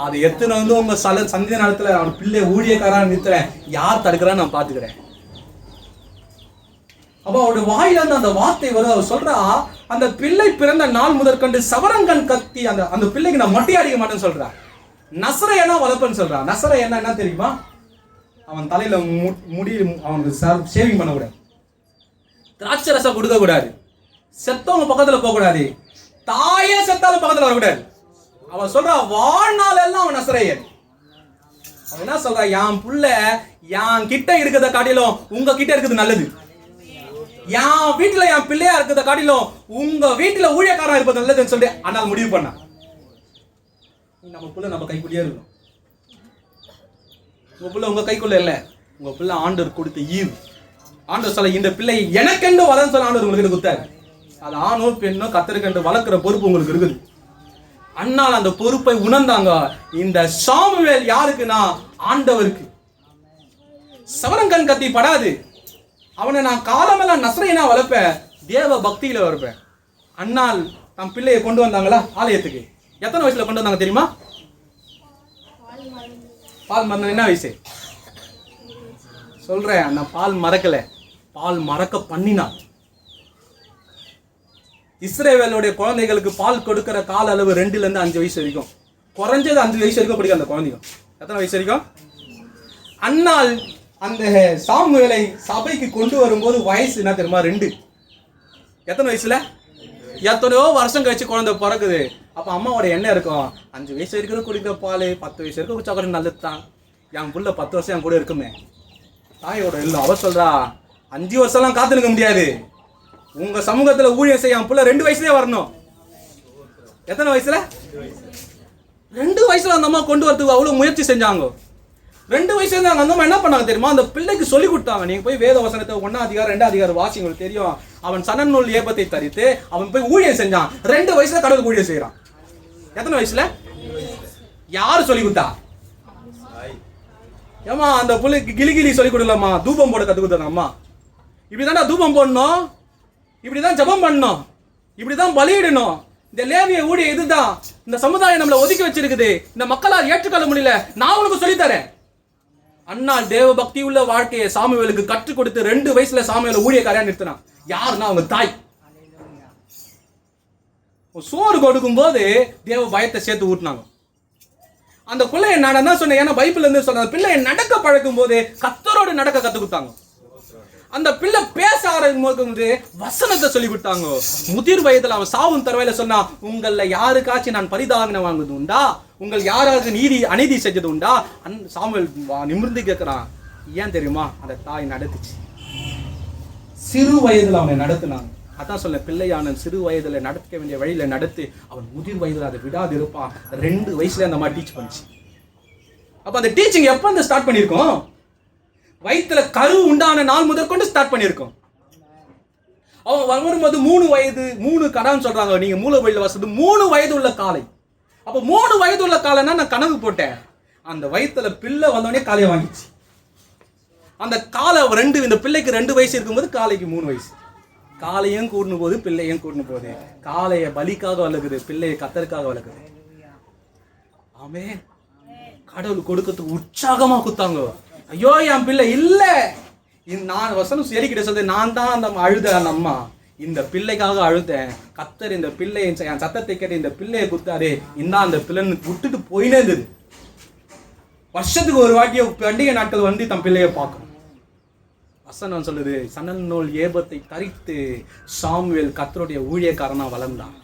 அதை எத்தனை வந்து உங்க சந்தை நேரத்துல அவன் பிள்ளை ஊழியக்காரன் நிறுத்துறேன், யார் தடுக்கிறான்னு நான் பாத்துக்கிறேன். அப்ப அவருடைய வாயில இருந்து அந்த வார்த்தை வரும். அவர் சொல்றா, அந்த பிள்ளை பிறந்த நாள் முதற்கண்டு சவரங்கன் கத்தி அந்த பிள்ளைக்கு நான் மொட்டை அடிக்க மாட்டேன்னு சொல்றா. நசரையனா வளர்ப்பேன்னு சொல்றா. நசரையனா என்ன தெரியுமா? அவன் தலையில முடி அவனுக்கு ஷேவிங் பண்ணக்கூடாது, திராட்சை ரசம் கொடுக்க கூடாது, செத்தவங்க பக்கத்துல போக கூடாது, தாயே செத்தாலும் பக்கத்துல வரக்கூடாது. அவன் சொல்றா, வாழ்நாள் எல்லாம் அவன் நசரையன். அவன் என்ன சொல்றா, என் புள்ள என் கிட்ட இருக்கிறத காட்டிலும் உங்க கிட்ட இருக்குது நல்லது, என் வீட்டுல என் பிள்ளையா இருக்கிறத காட்டிலும் உங்க வீட்டுல ஊழியக்காரா இருப்பது நல்லதுன்னு சொல்லி ஆனால் முடிவு பண்ணா. நம்ம புள்ள நம்ம கைக்குள்ளேயே இருக்கணும். உங்க புள்ள உங்க கைக்குள்ள இல்ல, உங்க பிள்ளை ஆண்டவர் கொடுத்த ஈவு. ஆண்டவர் சொல்ல, இந்த பிள்ளை எனக்கென்று வளர்ந்து சொல்ல ஆண்டவர் உங்களுக்கு கொடுத்தாரு. அது ஆணோ பெண்ணோ கத்தருக்கென்று வளர்க்கிற பொறுப்பு உங்களுக்கு இருக்குது. அண்ணால் அந்த பொறுப்பை உணர்ந்தாங்க. இந்த சாமுவேல் யாருக்குன்னா ஆண்டவருக்கு. சவரங்கன் கத்தி படாது. அவனை நான் காலமெல்லாம் நசரையனா வளர்ப்பேன், தேவ பக்தியில வளர்ப்பேன். அண்ணால் தம் பிள்ளையை கொண்டு வந்தாங்களா ஆலயத்துக்கு? எத்தனை வயசுல கொண்டு வந்தாங்க தெரியுமா? பால் மறந்த என்ன வயசு சொல்றேன்? அண்ணா பால் மறக்கல, பால் மறக்க பண்ணினான். இஸ்ரவேலுடைய குழந்தைகளுக்கு பால் கொடுக்கிற கால அளவு 2 to 5 வயசு வரைக்கும், குறைஞ்சது 5 வயசு வரைக்கும் பிடிக்கும் அந்த குழந்தைங்க. எத்தனை வயசு வரைக்கும்? அண்ணால் அந்த சாமுவேலை சபைக்கு கொண்டு வரும்போது வயசு என்ன தெரியுமா? 2. எத்தனை வயசுல? எத்தனையோ வருஷம் கழிச்சு குழந்தை பிறக்குது. அப்ப அம்மாவோட எண்ணம் இருக்கும், 5 வயசு வரைக்கும் குடிக்கிற பால் 10 வயசு வரைக்கும் குடிச்சா கூட நல்லது தான், என் புள்ள 10 வருஷம் என் கூட இருக்குமே. தாயோட இல்லை. அவ சொல்றா, 5 வருஷம்லாம் காத்துருக்க முடியாது, உங்க சமூகத்துல ஊழியம் செய்ய என் புள்ள 2 வயசுலயே வரணும். எத்தனை வயசுல? 2 வயசுல அந்த அம்மா கொண்டு வரதுக்கு அவ்வளவு முயற்சி செஞ்சாங்க. 2 வயசுல இருந்து அந்த அம்மா என்ன பண்ணாங்க தெரியுமா? அந்த பிள்ளைக்கு சொல்லி கொடுத்தாங்க. நீங்க போய் வேத வசனத்தை 1ஆம் அதிகாரம் 2ஆம் அதிகாரம் வாசி, உங்களுக்கு தெரியும். அவன் சணல் நூல் ஏபத்தை தரித்து அவன் போய் ஊழியம் செஞ்சான். 2 வயசுல கடவுள் ஊழியம் செய்யறான். எத்தனை வயசுல? யாரு சொல்லி கொடுத்தா? ஏமா அந்த பிள்ளைக்கு கிளிகிளி சொல்லி கொடுக்கலாமா? தூபம் போட கத்து கொடுத்தாங்க அம்மா. இப்படிதான்டா தூபம் போடணும், இப்படிதான் ஜெபம் பண்ணணும், இப்படிதான் பலியிடணும். இந்த லேவிய ஊழிய இதுதான். இந்த சமுதாயம் நம்மளை ஒதுக்கி வச்சிருக்குது, இந்த மக்களால் ஏற்றுக்கொள்ள முடியல, நான் உனக்கு சொல்லித்தரேன். அண்ணா தேவ பக்தி உள்ள வாழ்க்கையை சாமுவேலுக்கு கற்றுக் கொடுத்து 2 வயசுல சாமுவேல ஊழியக்காரன் நிறுத்தினான். யாருன்னா அவங்க தாய். சோறு கொடுக்கும் போது தேவ பயத்தை சேர்த்து ஊட்டினாங்க. அந்த பிள்ளைய நான் என்ன சொன்னேன், ஏன்னா பைபிள் இருந்து சொல்ற பிள்ளைய நடக்க பழக்கும் போது கர்த்தரோடு நடக்க கத்து கொடுத்தாங்க. அந்த பிள்ளை பேச ஆரம்பிக்கும் போது வசனத்தை சொல்லி கொடுத்தாங்க. முதிர் வயதுல அவன் சாவும் தருவையில சொன்னா, உங்கள யாருக்காச்சும் நான் பரிதாபனை வாங்குது உண்டா, உங்கள் யாராவது அநீதி செஞ்சது உண்டா? சாமுவேல் நிமிர்ந்து கேட்கிறான். ஏன் தெரியுமா? அந்த தாய் நடத்துச்சு. சிறு வயதுல அவனை நடத்தினாங்க. அதான் சொல்ல, பிள்ளையான சிறு வயதுல நடக்க வேண்டிய வழியில நடத்தி அவன் முதிர் வயதுல அதை விடாது இருப்பான். 2 வயசுல அந்த மாதிரி டீச் பண்ணிச்சு. அப்ப அந்த டீச்சிங் எப்ப அந்த ஸ்டார்ட் பண்ணிருக்கோம்? வயிற்றுல கரு உண்டான நாள் முதற்கொண்டு ஸ்டார்ட் பண்ணியிருக்கோம். அவன் வரும்போது 3 வயது 3 கடான்னு சொல்றாங்க. நீங்க மூலவழியில வசது 3 வயது உள்ள காலை. அப்ப 3 வயது உள்ள காலைன்னா நான் கணக்கு போட்டேன். அந்த வயிற்றுல பிள்ளை வந்தோடனே காலையை வாங்கிச்சு. அந்த காலை 2, இந்த பிள்ளைக்கு 2 வயசு இருக்கும்போது காலைக்கு 3 வயசு. காலையும் கூடணும் போது பிள்ளையும் கூடணும் போது. காலைய பலிக்காக வளர்க்குது, பிள்ளைய கத்தருக்காக வளர்க்குது. ஆமே, கடவுள் கொடுக்கறதுக்கு உற்சாகமா கொடுத்தாங்க. ஐயோ என் பிள்ளை இல்ல, நான் வசனம் சரிக்கிட்ட சொல்றது, நான் தான் அந்த அழுத அந்த அம்மா, இந்த பிள்ளைக்காக அழுதேன். கத்தர் இந்த பிள்ளை என் சத்தத்தை கேட்டு இந்த பிள்ளையை கொடுத்தாரு. இன்னும் அந்த பிள்ளை விட்டுட்டு போயினே இருந்தது. வருஷத்துக்கு ஒரு வாட்டிய பண்டிகை நாட்கள் வந்து தன் பிள்ளைய பார்க்கணும். வசனம் சொல்லுது, சணல் நூல் ஏபத்தை தரித்து சாமுவேல் கத்தருடைய ஊழியக்காரனா வளர்ந்தான்.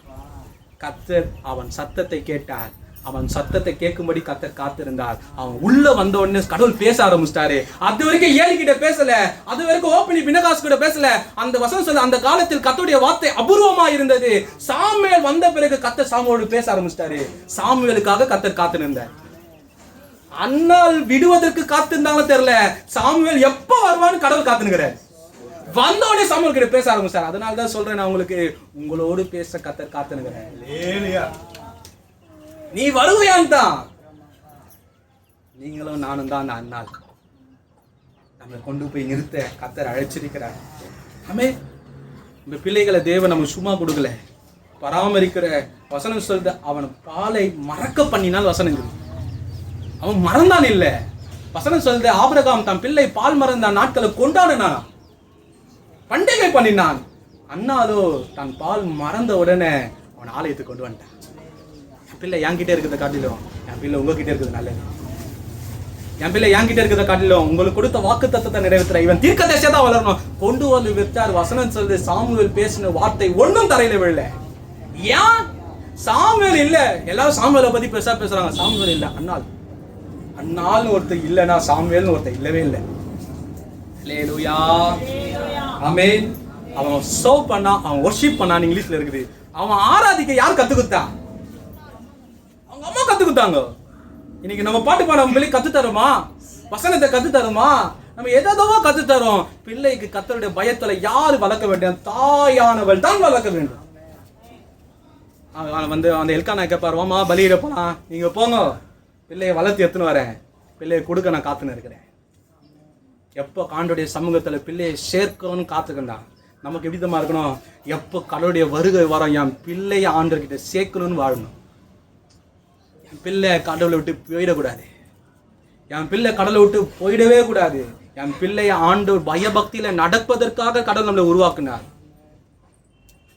கத்தர் அவன் சத்தத்தை கேட்டார். அவன் சத்தத்தை கேட்கும்படி கத்தர் காத்திருந்தார். அவன் உள்ள வந்த உடனே கடவுள் பேச ஆரம்பிச்சிட்டாரு. அது வரைக்கும் ஏலி கிட்ட பேசல, அது வரைக்கும் ஓப்பனி பினகாஸ் கிட்ட பேசல. அந்த வசனம் சொல்ல, அந்த காலத்தில் கத்தருடைய வார்த்தை அபூர்வமா இருந்தது. சாமுவேல் வந்த பிறகு கத்தர் சாமுவேலோடு பேச ஆரம்பிச்சிட்டாரு. சாமுவேலுக்காக கத்தர் காத்திருந்தார். அண்ணால் விடுவதற்கு காத்திருந்தாலும் தெரியல, சாமுவேல் எப்ப வருவான்னு கடவுள் காத்துனுங்கிறார். வந்தோடனே சாமுவேல் கிட்ட பேச ஆரம்பிச்சார். அதனாலதான் சொல்றேன், நான் உங்களுக்கு உங்களோடு பேச கத்தர் காத்துனுங்கிறேன். நீ வருவியான் தான். நீங்களும் நானும் தான் அந்த அண்ணால். நம்மளை கொண்டு போய் நிறுத்த கத்தர் அழைச்சிருக்கிறார். ஆமே, இந்த பிள்ளைகளை தேவன் நம்ம சும்மா கொடுக்கல, பராமரிக்கிற. வசனம் சொல்ற, அவன் பாலை மறக்க பண்ணினால் வசனம் சொல்லு, அவன் மறந்தான் இல்ல. வசனம் சொல்ற, ஆபிரகாம் தன் பிள்ளை பால் மறந்த நாட்களை கொண்டாடினான், பண்டிகை பண்ணினான். அண்ணாலோ தன் பால் மறந்த உடனே அவன் ஆலயத்துக்கு கொண்டு வந்துட்டான். என் பிள்ளை என்கிட்ட இருக்கிறத காட்டிலும் என் பிள்ளை உங்ககிட்ட இருக்குது நல்லது. என் பிள்ளை என்கிட்ட இருக்கிறத காட்டிலும் உங்களுக்கு கொடுத்த வாக்கு தத்தத்தை நிறைவேற்ற இவன் தீர்க்கதரிசியா தான் வளரணும். கொண்டு வந்து வச்சார். வசனம் சொல்றது, சாமுவேல் பேசின வார்த்தை ஒன்றும் தரையில விழல. ஏன்? சாமுவேல் இல்ல. எல்லாரும் சாமுவேலை பத்தி பேசுறாங்க. சாமுவேல் இல்ல, அண்ணால். அண்ணால்னு ஒருத்தர் இல்லைன்னா சாமுவேல்னு ஒருத்தர் இல்லவே இல்லை. ஹல்லேலூயா, ஆமென். அவன் சர்வ் பண்ணா, அவன் வொர்ஷிப் பண்ணான், இங்கிலீஷ்ல இருக்குது. அவன் ஆராதிக்க யார் கத்து கொடுத்தா? அவங்க அம்மா கத்து கொடுத்தாங்க. இன்னைக்கு நம்ம பாட்டு பாட பிள்ளை கத்து தருமா? வசனத்தை கத்து தருமா? நம்ம எதோ கத்து தரோம். பிள்ளைக்கு கத்தருடைய பயத்துல யாரு வளர்க்க வேண்டும்? தாயானவள் தான் வளர்க்க வேண்டும். வந்து அந்த எல்கானா கேட்பாரு, வாமா பலியிட போலாம், நீங்க போங்க, பிள்ளையை வளர்த்து எடுத்துன்னு வரேன், பிள்ளையை கொடுக்க நான் காத்துன்னு இருக்கிறேன். எப்போ காண்டோடைய சமூகத்துல பிள்ளையை சேர்க்கணும்னு காத்துக்கண்டா. நமக்கு எப்படிதமா இருக்கணும்? எப்போ கடவுளுடைய வருகை வரும், என் பிள்ளையை ஆண்டவர்கிட்ட சேர்க்கணும்னு வாழணும். என் பிள்ளை கடவுளை விட்டு போயிடக்கூடாது. என் பிள்ளை கடவுளை விட்டு போயிடவே கூடாது. என் பிள்ளைய ஆண்டவர் பயபக்தியில நடப்பதற்காக கடவுள் நம்மளை உருவாக்குனார்.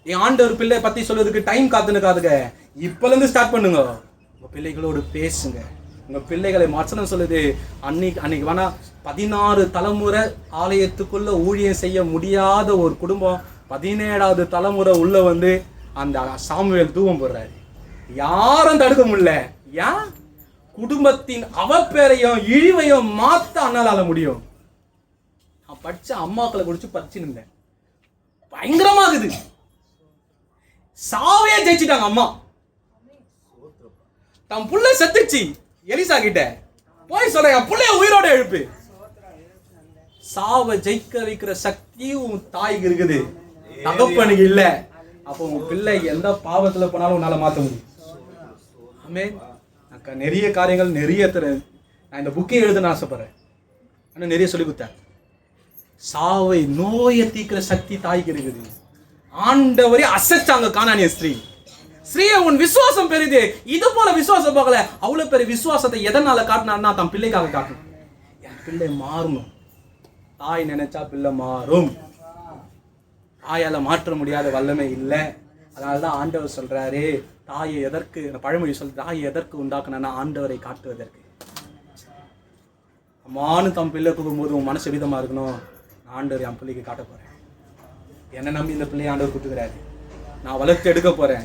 என் ஆண்டவர் பிள்ளை பத்தி சொல்றதுக்கு டைம் காத்துனுக்காதுங்க. இப்பல இருந்து ஸ்டார்ட் பண்ணுங்க. உங்க பிள்ளைகளோடு பேசுங்க. உங்க பிள்ளைகளை வசனம் சொல்லுது, அன்னைக்கு வேணா 16 தலைமுறை ஆலயத்துக்குள்ள ஊழியம் செய்ய முடியாத ஒரு குடும்பம் 17வது தலைமுறை உள்ள வந்து அந்த சாமுவேல் தூபம் போடுறாரு. யாரும் தடுக்க முடியல. ஏன்? குடும்பத்தின் அவப்பேரையும் இழிவையும் மாத்த அண்ணால முடியும். நான் படிச்ச அம்மாக்களை குடிச்சு படிச்சுன்னு பயங்கரமாகுது. சாவே ஜெயிச்சிட்டாங்க அம்மா. தன் புள்ள செத்துச்சு. எலிசா கிட்ட போய் சொல்ற, என் புள்ளைய உயிரோட எழுப்பு. சாவை ஜெயிக்க வைக்கிற சக்தி உன் தாய்க்கு இருக்குது, தகப்பனுக்கு இல்ல. அப்போ உன் பிள்ளை எந்த பாவத்துல போனாலும் உன்னால மாத்த முடியும். ஆமென். நிறைய காரியங்கள் நிறைய நான் இந்த புக்கை எழுதுன்னு ஆசைப்படுறேன். ஆனா நிறைய சொல்லி கொடுத்தேன். சாவை நோயை தீக்கிற சக்தி தாய்க்கு இருக்குது. ஆண்டவரே அசைச்சாங்க கானானிய ஸ்ரீயை உன் விசுவாசம் பெரிது. இது போல விசுவாசம் பார்க்கல. அவ்வளவு பெரிய விசுவாசத்தை எதனால காட்டினார்னா தன் பிள்ளைக்காக காட்டணும். என் பிள்ளை மாறணும். தாய் நினைச்சா பிள்ளை மாறும். தாயால மாற்ற முடியாத வல்லமை இல்லை. அதனாலதான் ஆண்டவர் சொல்றாரு, தாயை எதற்கு, பழமொழி சொல்ற, தாயை எதற்கு உண்டாக்குனா ஆண்டவரை காட்டுவதற்கு. அம்மானு தம் பிள்ளை கூப்பிடும்போது உன் மனசு விதமா இருக்கணும். ஆண்டவர் என் பிள்ளைக்கு காட்ட போறேன். என்னை நம்பி இந்த பிள்ளையை ஆண்டவர் கொடுத்துக்கிறாரு. நான் வளர்த்து எடுக்க போறேன்.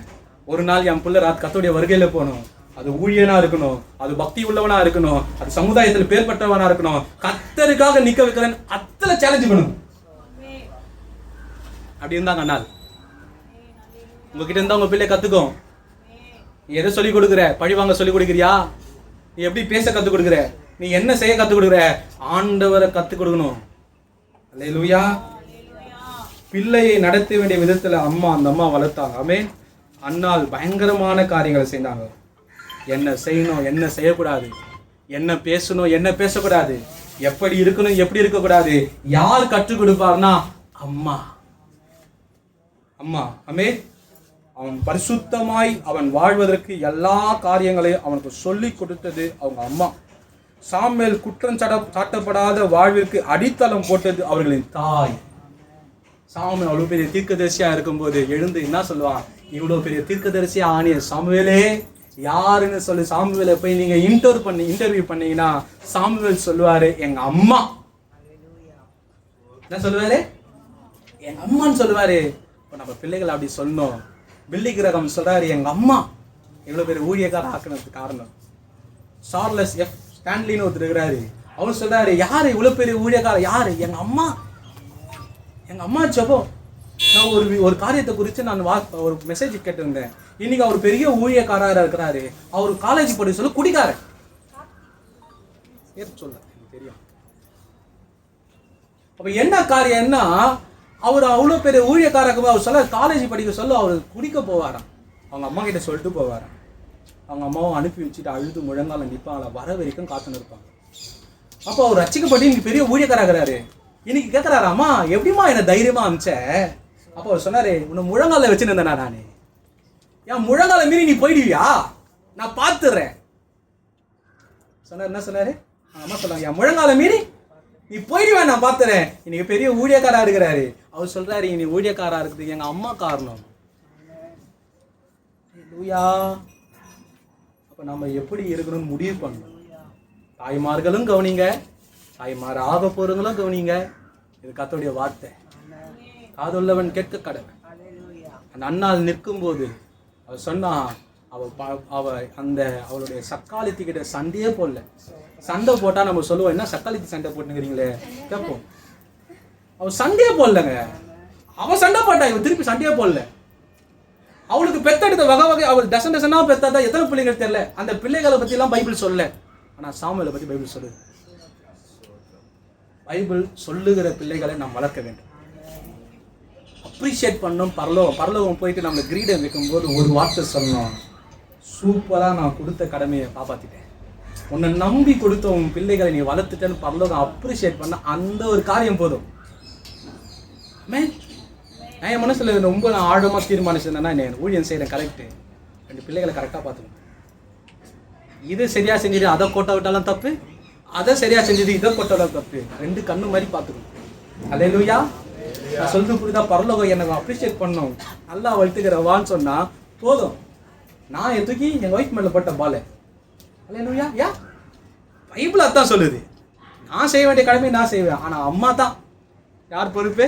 ஒரு நாள் என் பிள்ளை கர்த்தருடைய வருகையில போகணும். அது ஊழியனா இருக்கணும், அது பக்தி உள்ளவனா இருக்கணும், அது சமுதாயத்தில் பேர்பட்டவனா இருக்கணும், கர்த்தருக்காக நிக்க வைக்கிறேன். அத்தனை சேலஞ்சு பண்ணணும். அப்படி இருந்தாங்க அண்ணால். உங்ககிட்ட இருந்தா உங்க பிள்ளை கத்துக்கும். நீ எதை சொல்லிக் கொடுக்குற? பழிவாங்க சொல்லிக் கொடுக்குறியா? நீ எப்படி பேச கத்துக் கொடுக்குற? நீ என்ன செய்ய கத்துக் கொடுக்குற? ஆண்டவரை கத்துக் கொடுக்கணும். அல்லேலூயா. பிள்ளையை நடத்த வேண்டிய விதத்துல அந்த அம்மா வளர்த்தாங்க. ஆமென். அண்ணால் பயங்கரமான காரியங்களை செய்தாங்க. என்ன செய்யணும், என்ன செய்யக்கூடாது, என்ன பேசணும், என்ன பேசக்கூடாது, எப்படி இருக்கணும், எப்படி இருக்கக்கூடாது, யார் கற்றுக் கொடுப்பார்னா அம்மா. ஆமென். அவன் பரிசுத்தமாய் அவன் வாழ்வதற்கு எல்லா காரியங்களையும் அவனுக்கு சொல்லி கொடுத்தது அவங்க அம்மா. சாமுவேல் குற்றம் சாட்டப்படாத வாழ்விற்கு அடித்தளம் போட்டது அவர்களின் தாய். சாமுவேல் அவ்வளவு பெரிய தீர்க்கதரிசியா இருக்கும்போது எழுந்து என்ன சொல்லுவான்? இவ்வளவு பெரிய தீர்க்கதரிசியா ஆனிய சாமுவேலே யாருன்னு சொல்லி சாமுவேலை போய் நீங்க இன்டர்வியூ பண்ணீங்கன்னா சாமுவேல் சொல்லுவாரு, எங்க அம்மா. என்ன சொல்லுவாரு? எங்க அம்மான்னு சொல்லுவாரு. இப்ப நம்ம பிள்ளைகள் அப்படி சொன்னோம். பில்லி கிரகம் சொல்றாரு, எங்க அம்மா இவ்வளவு பெரிய ஊழியக்கார ஆக்குனதுக்கு காரணம். சார்லஸ் எஃப் ஸ்டான்லின்னு ஒருத்தர் இருக்கிறாரு. அவர் சொல்றாரு, யாரு இவ்வளவு பெரிய ஊழியக்கார? யாரு? எங்க அம்மா. எங்க அம்மா ஜெபம். நான் ஒரு காரியத்தை குறித்து நான் ஒரு மெசேஜ் கேட்டிருந்தேன். இன்னைக்கு அவர் பெரிய ஊழியக்காரராக இருக்கிறாரு. அவர் காலேஜ் படிக்க சொல்ல குடிக்காரர். சொல்ல தெரியும். அப்ப என்ன காரியம்னா, அவர் அவ்வளவு பெரிய ஊழியக்காரருக்கு அவர் சொல்ல காலேஜ் படிக்க சொல்ல அவர் குடிக்க போவாராம். அவங்க அம்மா கிட்ட சொல்லிட்டு போவாராம். அவங்க அம்மாவும் அனுப்பி வச்சுட்டு அழுது முழங்கால நிற்பாங்களா, வர வரைக்கும் காத்துன்னு இருப்பாங்க. அப்போ அவர் ரட்சிக்கப்பட்டு இன்னைக்கு பெரிய ஊழியக்காரராகிறாரு. இன்னைக்கு கேட்கிறாரு, அம்மா எப்படிமா என்ன தைரியமா அனுப்பிச்ச? அப்போ அவர் சொன்னாரு, உன்னை முழங்கால வச்சுருந்தேனா நானு? என் முழங்கால மீறி நீ போயிடுவியா? நான் பார்த்துடுறேன் சொன்னார். என்ன சொன்னாரு? அம்மா சொன்னாங்க, என் முழங்கால மீறி நீ போயிடுவேன், நான் பார்த்துறேன். இன்னைக்கு பெரிய ஊழியக்காரா இருக்கிறாரு. அவர் சொல்றாரு, இனி ஊழியக்காரா இருக்குது எங்க அம்மா காரணம். அப்ப நம்ம எப்படி இருக்கணும்னு முடிவு பண்ணணும். தாய்மார்களும் கவனிங்க, தாய்மார் ஆக போறவங்களும் கவனிங்க. இது கர்த்தருடைய வார்த்தை. காதுள்ளவன் கேட்க கடவன். அந்த அண்ணால் நிற்கும் போது அவ சொன்னா, அவளுடைய சக்காலித்தி கிட்ட சண்டையே போடல. சண்டை போட்டா நம்ம சொல்லுவோம், என்ன சக்காலித்தி சண்டை போட்டுங்கிறீங்களே கேட்போம். அவ சண்டையே போடலங்க. அவ சண்டை போட்டா, இவ திருப்பி சண்டையே போடல. அவளுக்கு பெத்தெடுத்த வகை அவள் டசனா பெத்தா எத்தனை பிள்ளைகள் தெரியல. அந்த பிள்ளைகளை பத்தி எல்லாம் பைபிள் சொல்ல. ஆனா சாமுவேலை பத்தி பைபிள் சொல்லுது. பைபிள் சொல்லுகிற பிள்ளைகளை நாம் வளர்க்க வேண்டும். அப்ரிஷியேட் பண்ணணும். பரலோகம் போயிட்டு நம்ம கிரீடம் வைக்கும்போது ஒரு வார்த்தை சொல்லணும், சூப்பரா நான் கொடுத்த கடமையை காப்பாத்திட்டேன். உன்னை நம்பி கொடுத்த உன் பிள்ளைகளை நீ வளர்த்துட்டேன்னு பரலோகம் அப்ரிஷியேட் பண்ண அந்த ஒரு காரியம் போதும். என் மனசுல ரொம்ப நான் ஆழமா தீர்மானிச்சேன்னா, நான் ஊழியம் செய்யறேன் கரெக்ட், 2 பிள்ளைகளை கரெக்டா பார்த்துக்கணும். இது சரியா செஞ்சது அதை கோட்டை விட்டாலும் தப்பு, அதை சரியா செஞ்சது இதை கொட்டாலும் தப்பு. 2 கண்ணு மாதிரி பார்த்துக்கணும். அல்லேலூயா. நான் சொல்றது புரியுதா? பரலோகம் எனக்கு அப்ரிஷியேட் பண்ணணும், நல்லா வளர்த்துக்கிறவான்னு சொன்னா போதும். நான் எதுக்கி எங்க ஒய்ஃப் மேல போட்ட பால. அல்லேலூயா. யா பைபிள் அதான் சொல்லுது. நான் செய்ய வேண்டிய கடமை நான் செய்வேன். ஆனா அம்மா தான். யார் பொறுப்பு?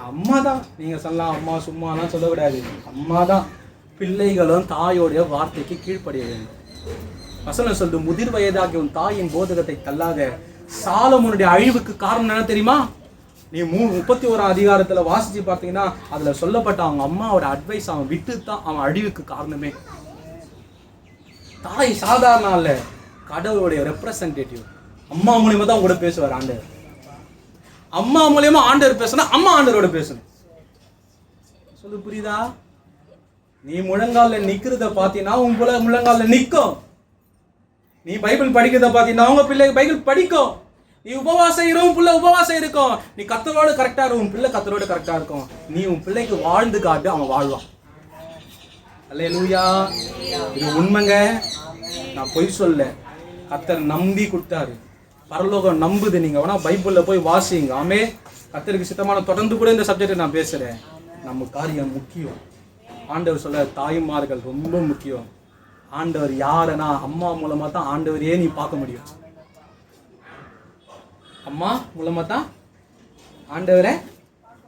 அம்மா தான். நீங்க சொல்லலாம் அம்மா சும்மாலாம் சொல்லக்கூடாது. அம்மா தான். பிள்ளைகளும் தாயோடைய வார்த்தைக்கு கீழ்ப்படிய வேண்டும். வசனம் சொல்லுது, முதிர் வயதாகிய உன் தாயின் போதகத்தை தள்ளாத. சாலமோனுடைய அழிவுக்கு காரணம் என்ன தெரியுமா? நீ 31 அதிகாரத்துல வாசிச்சு பார்த்தீங்கன்னா அதுல சொல்லப்பட்ட அவங்க அம்மாவோட அட்வைஸ் அவன் விட்டு தான் அவன் அழிவுக்கு காரணமே. தாய் சாதாரண அல்ல, கடவுளுடைய ரெப்ரசன்டேட்டிவ். அம்மா மூலியமா தான் கூட பேசுவார் ஆண்டவர். அம்மா மூலியமா ஆண்டவர் பேசணும், அம்மா ஆண்டவரோட பேசணும். சொல்லு புரியுதா? நீ முழங்கால நிக்கிறத பாத்தீங்கன்னா உன் பிள்ளை முழங்கால நிற்கும். நீ பைபிள் படிக்கிறத பாத்தீங்கன்னா உங்க பிள்ளை பைபிள் படிக்கும். நீ உபவாசம் உன் பிள்ளை உபவாசம் இருக்கும். நீ கர்த்தரோடு கரெக்டா இருக்கும், உன் பிள்ளை கர்த்தரோடு கரெக்டா இருக்கும். நீ உன் பிள்ளைக்கு வாழ்ந்து காட்டு, அவன் வாழ்வான். அல்லேலூயா. இது உண்மைங்க, நான் பொய் சொல்ல. கர்த்தர் நம்பி கொடுத்தாரு, பரலோகம் நம்புது. நீங்க வேணா பைபிள்ல போய் வாசிங்க. ஆமே. கர்த்தருக்கு சித்தமான தொடர்ந்து கூட இந்த சப்ஜெக்டை நான் பேசுறேன். நம்ம காரியம் முக்கியம். ஆண்டவர் சொல்ல தாய்மார்கள் ரொம்ப முக்கியம். ஆண்டவர் யாருன்னா அம்மா மூலமா தான் ஆண்டவரையே நீ பார்க்க முடியும். அம்மா மூலமா தான் ஆண்டவரை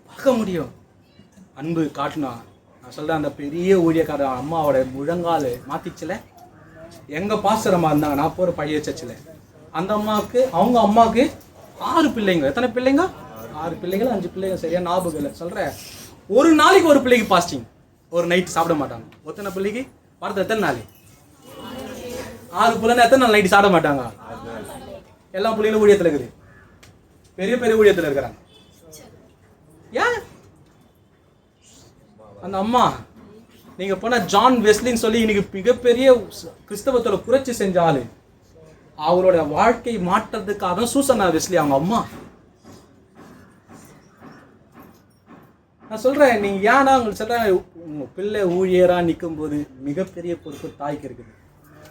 பார்க்க முடியும். அன்பு காட்டினா நான் சொல்கிறேன், அந்த பெரிய ஊழியக்காரர் அம்மாவோட முழங்கால் மாற்றிச்சுல. எங்கள் பாஸ்டரம்மா இருந்தாங்க, நான் போகிற பழைய சர்ச்சில். அந்த அம்மாவுக்கு அவங்க அம்மாவுக்கு 6 பிள்ளைங்க. எத்தனை பிள்ளைங்க? 6 பிள்ளைகள் 5 பிள்ளைங்க, சரியா ஞாபகம் இல்லை. சொல்கிறேன், ஒரு நாளைக்கு ஒரு பிள்ளைக்கு பாஸ்டிங், ஒரு நைட் சாப்பிட மாட்டாங்க. எத்தனை பிள்ளைக்கு? வாரத்தில் எத்தனை நாள்? 6 பிள்ளைங்க எத்தனை நாள் நைட்டு சாப்பிட மாட்டாங்க? எல்லா பிள்ளைகளும் ஊழியத்தில் இருக்குது, பெரிய பெரிய ஊழியத்தில் இருக்கிறாங்க. ஏன் அந்த அம்மா நீங்க போன ஜான் வெஸ்லின்னு சொல்லி இன்னைக்கு மிகப்பெரிய கிறிஸ்தவத்தோட புரட்சி செஞ்ச ஆளு, அவரோட வாழ்க்கை மாற்றத்துக்காக சூசன்னா வெஸ்லி அவங்க அம்மா. நான் சொல்றேன், நீங்க ஏன்னா உங்களுக்கு சொல்றேன், உங்க பிள்ளை ஊழியரா நிற்கும் போது மிகப்பெரிய பொறுப்பு தாய்க்கு இருக்குது.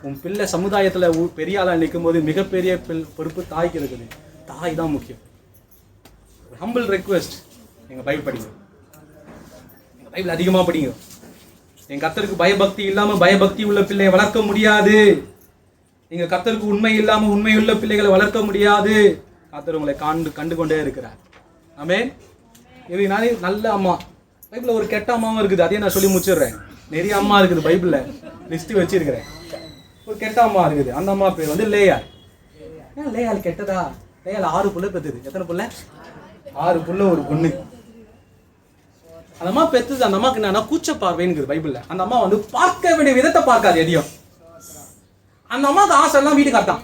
உன் பிள்ளை சமுதாயத்துல பெரிய ஆளா நிற்கும் போது மிகப்பெரிய பொறுப்பு தாய்க்கு இருக்குது. தாய் தான் முக்கியம். ஹம்பிள் ரெக்வெஸ்ட், எங்க பைபிள் படிங்க, எங்க பைபிள் அதிகமா படிங்க. என் கர்த்தருக்கு பயபக்தி இல்லாம பயபக்தி உள்ள பிள்ளையை வளர்க்க முடியாது. நீங்க கர்த்தருக்கு உண்மை இல்லாம உண்மையுள்ள பிள்ளைகளை வளர்க்க முடியாது. கர்த்தர் உங்களை கண்டு கொண்டே இருக்கிறார். ஆமென். இது நானே நல்ல அம்மா. பைபிள்ல ஒரு கெட்ட அம்மாவும் இருக்குது, அதையும் நான் சொல்லி முடிச்சிடுறேன். நிறைய அம்மா இருக்குது பைபிள்ல, லிஸ்ட் வச்சிருக்கிறேன். ஒரு கெட்ட அம்மா இருக்குது, அந்த அம்மா பேர் வந்து லேயாள். ஏன் லேயாள் கெட்டதா? லேயாள் 6 புள்ள பெற்றுது. எத்தனை புள்ள? 6 புள்ள, ஒரு பொண்ணு. அந்த அம்மா பெற்றது. அந்த அம்மாக்கு என்னன்னா கூச்ச பார்வைன்னு பைபிள்ல. அந்த அம்மா வந்து பார்க்க வேண்டிய விதத்தை பார்க்காது எதையும். அந்த அம்மாவுக்கு ஆசை எல்லாம் வீட்டுக்கார் தான்.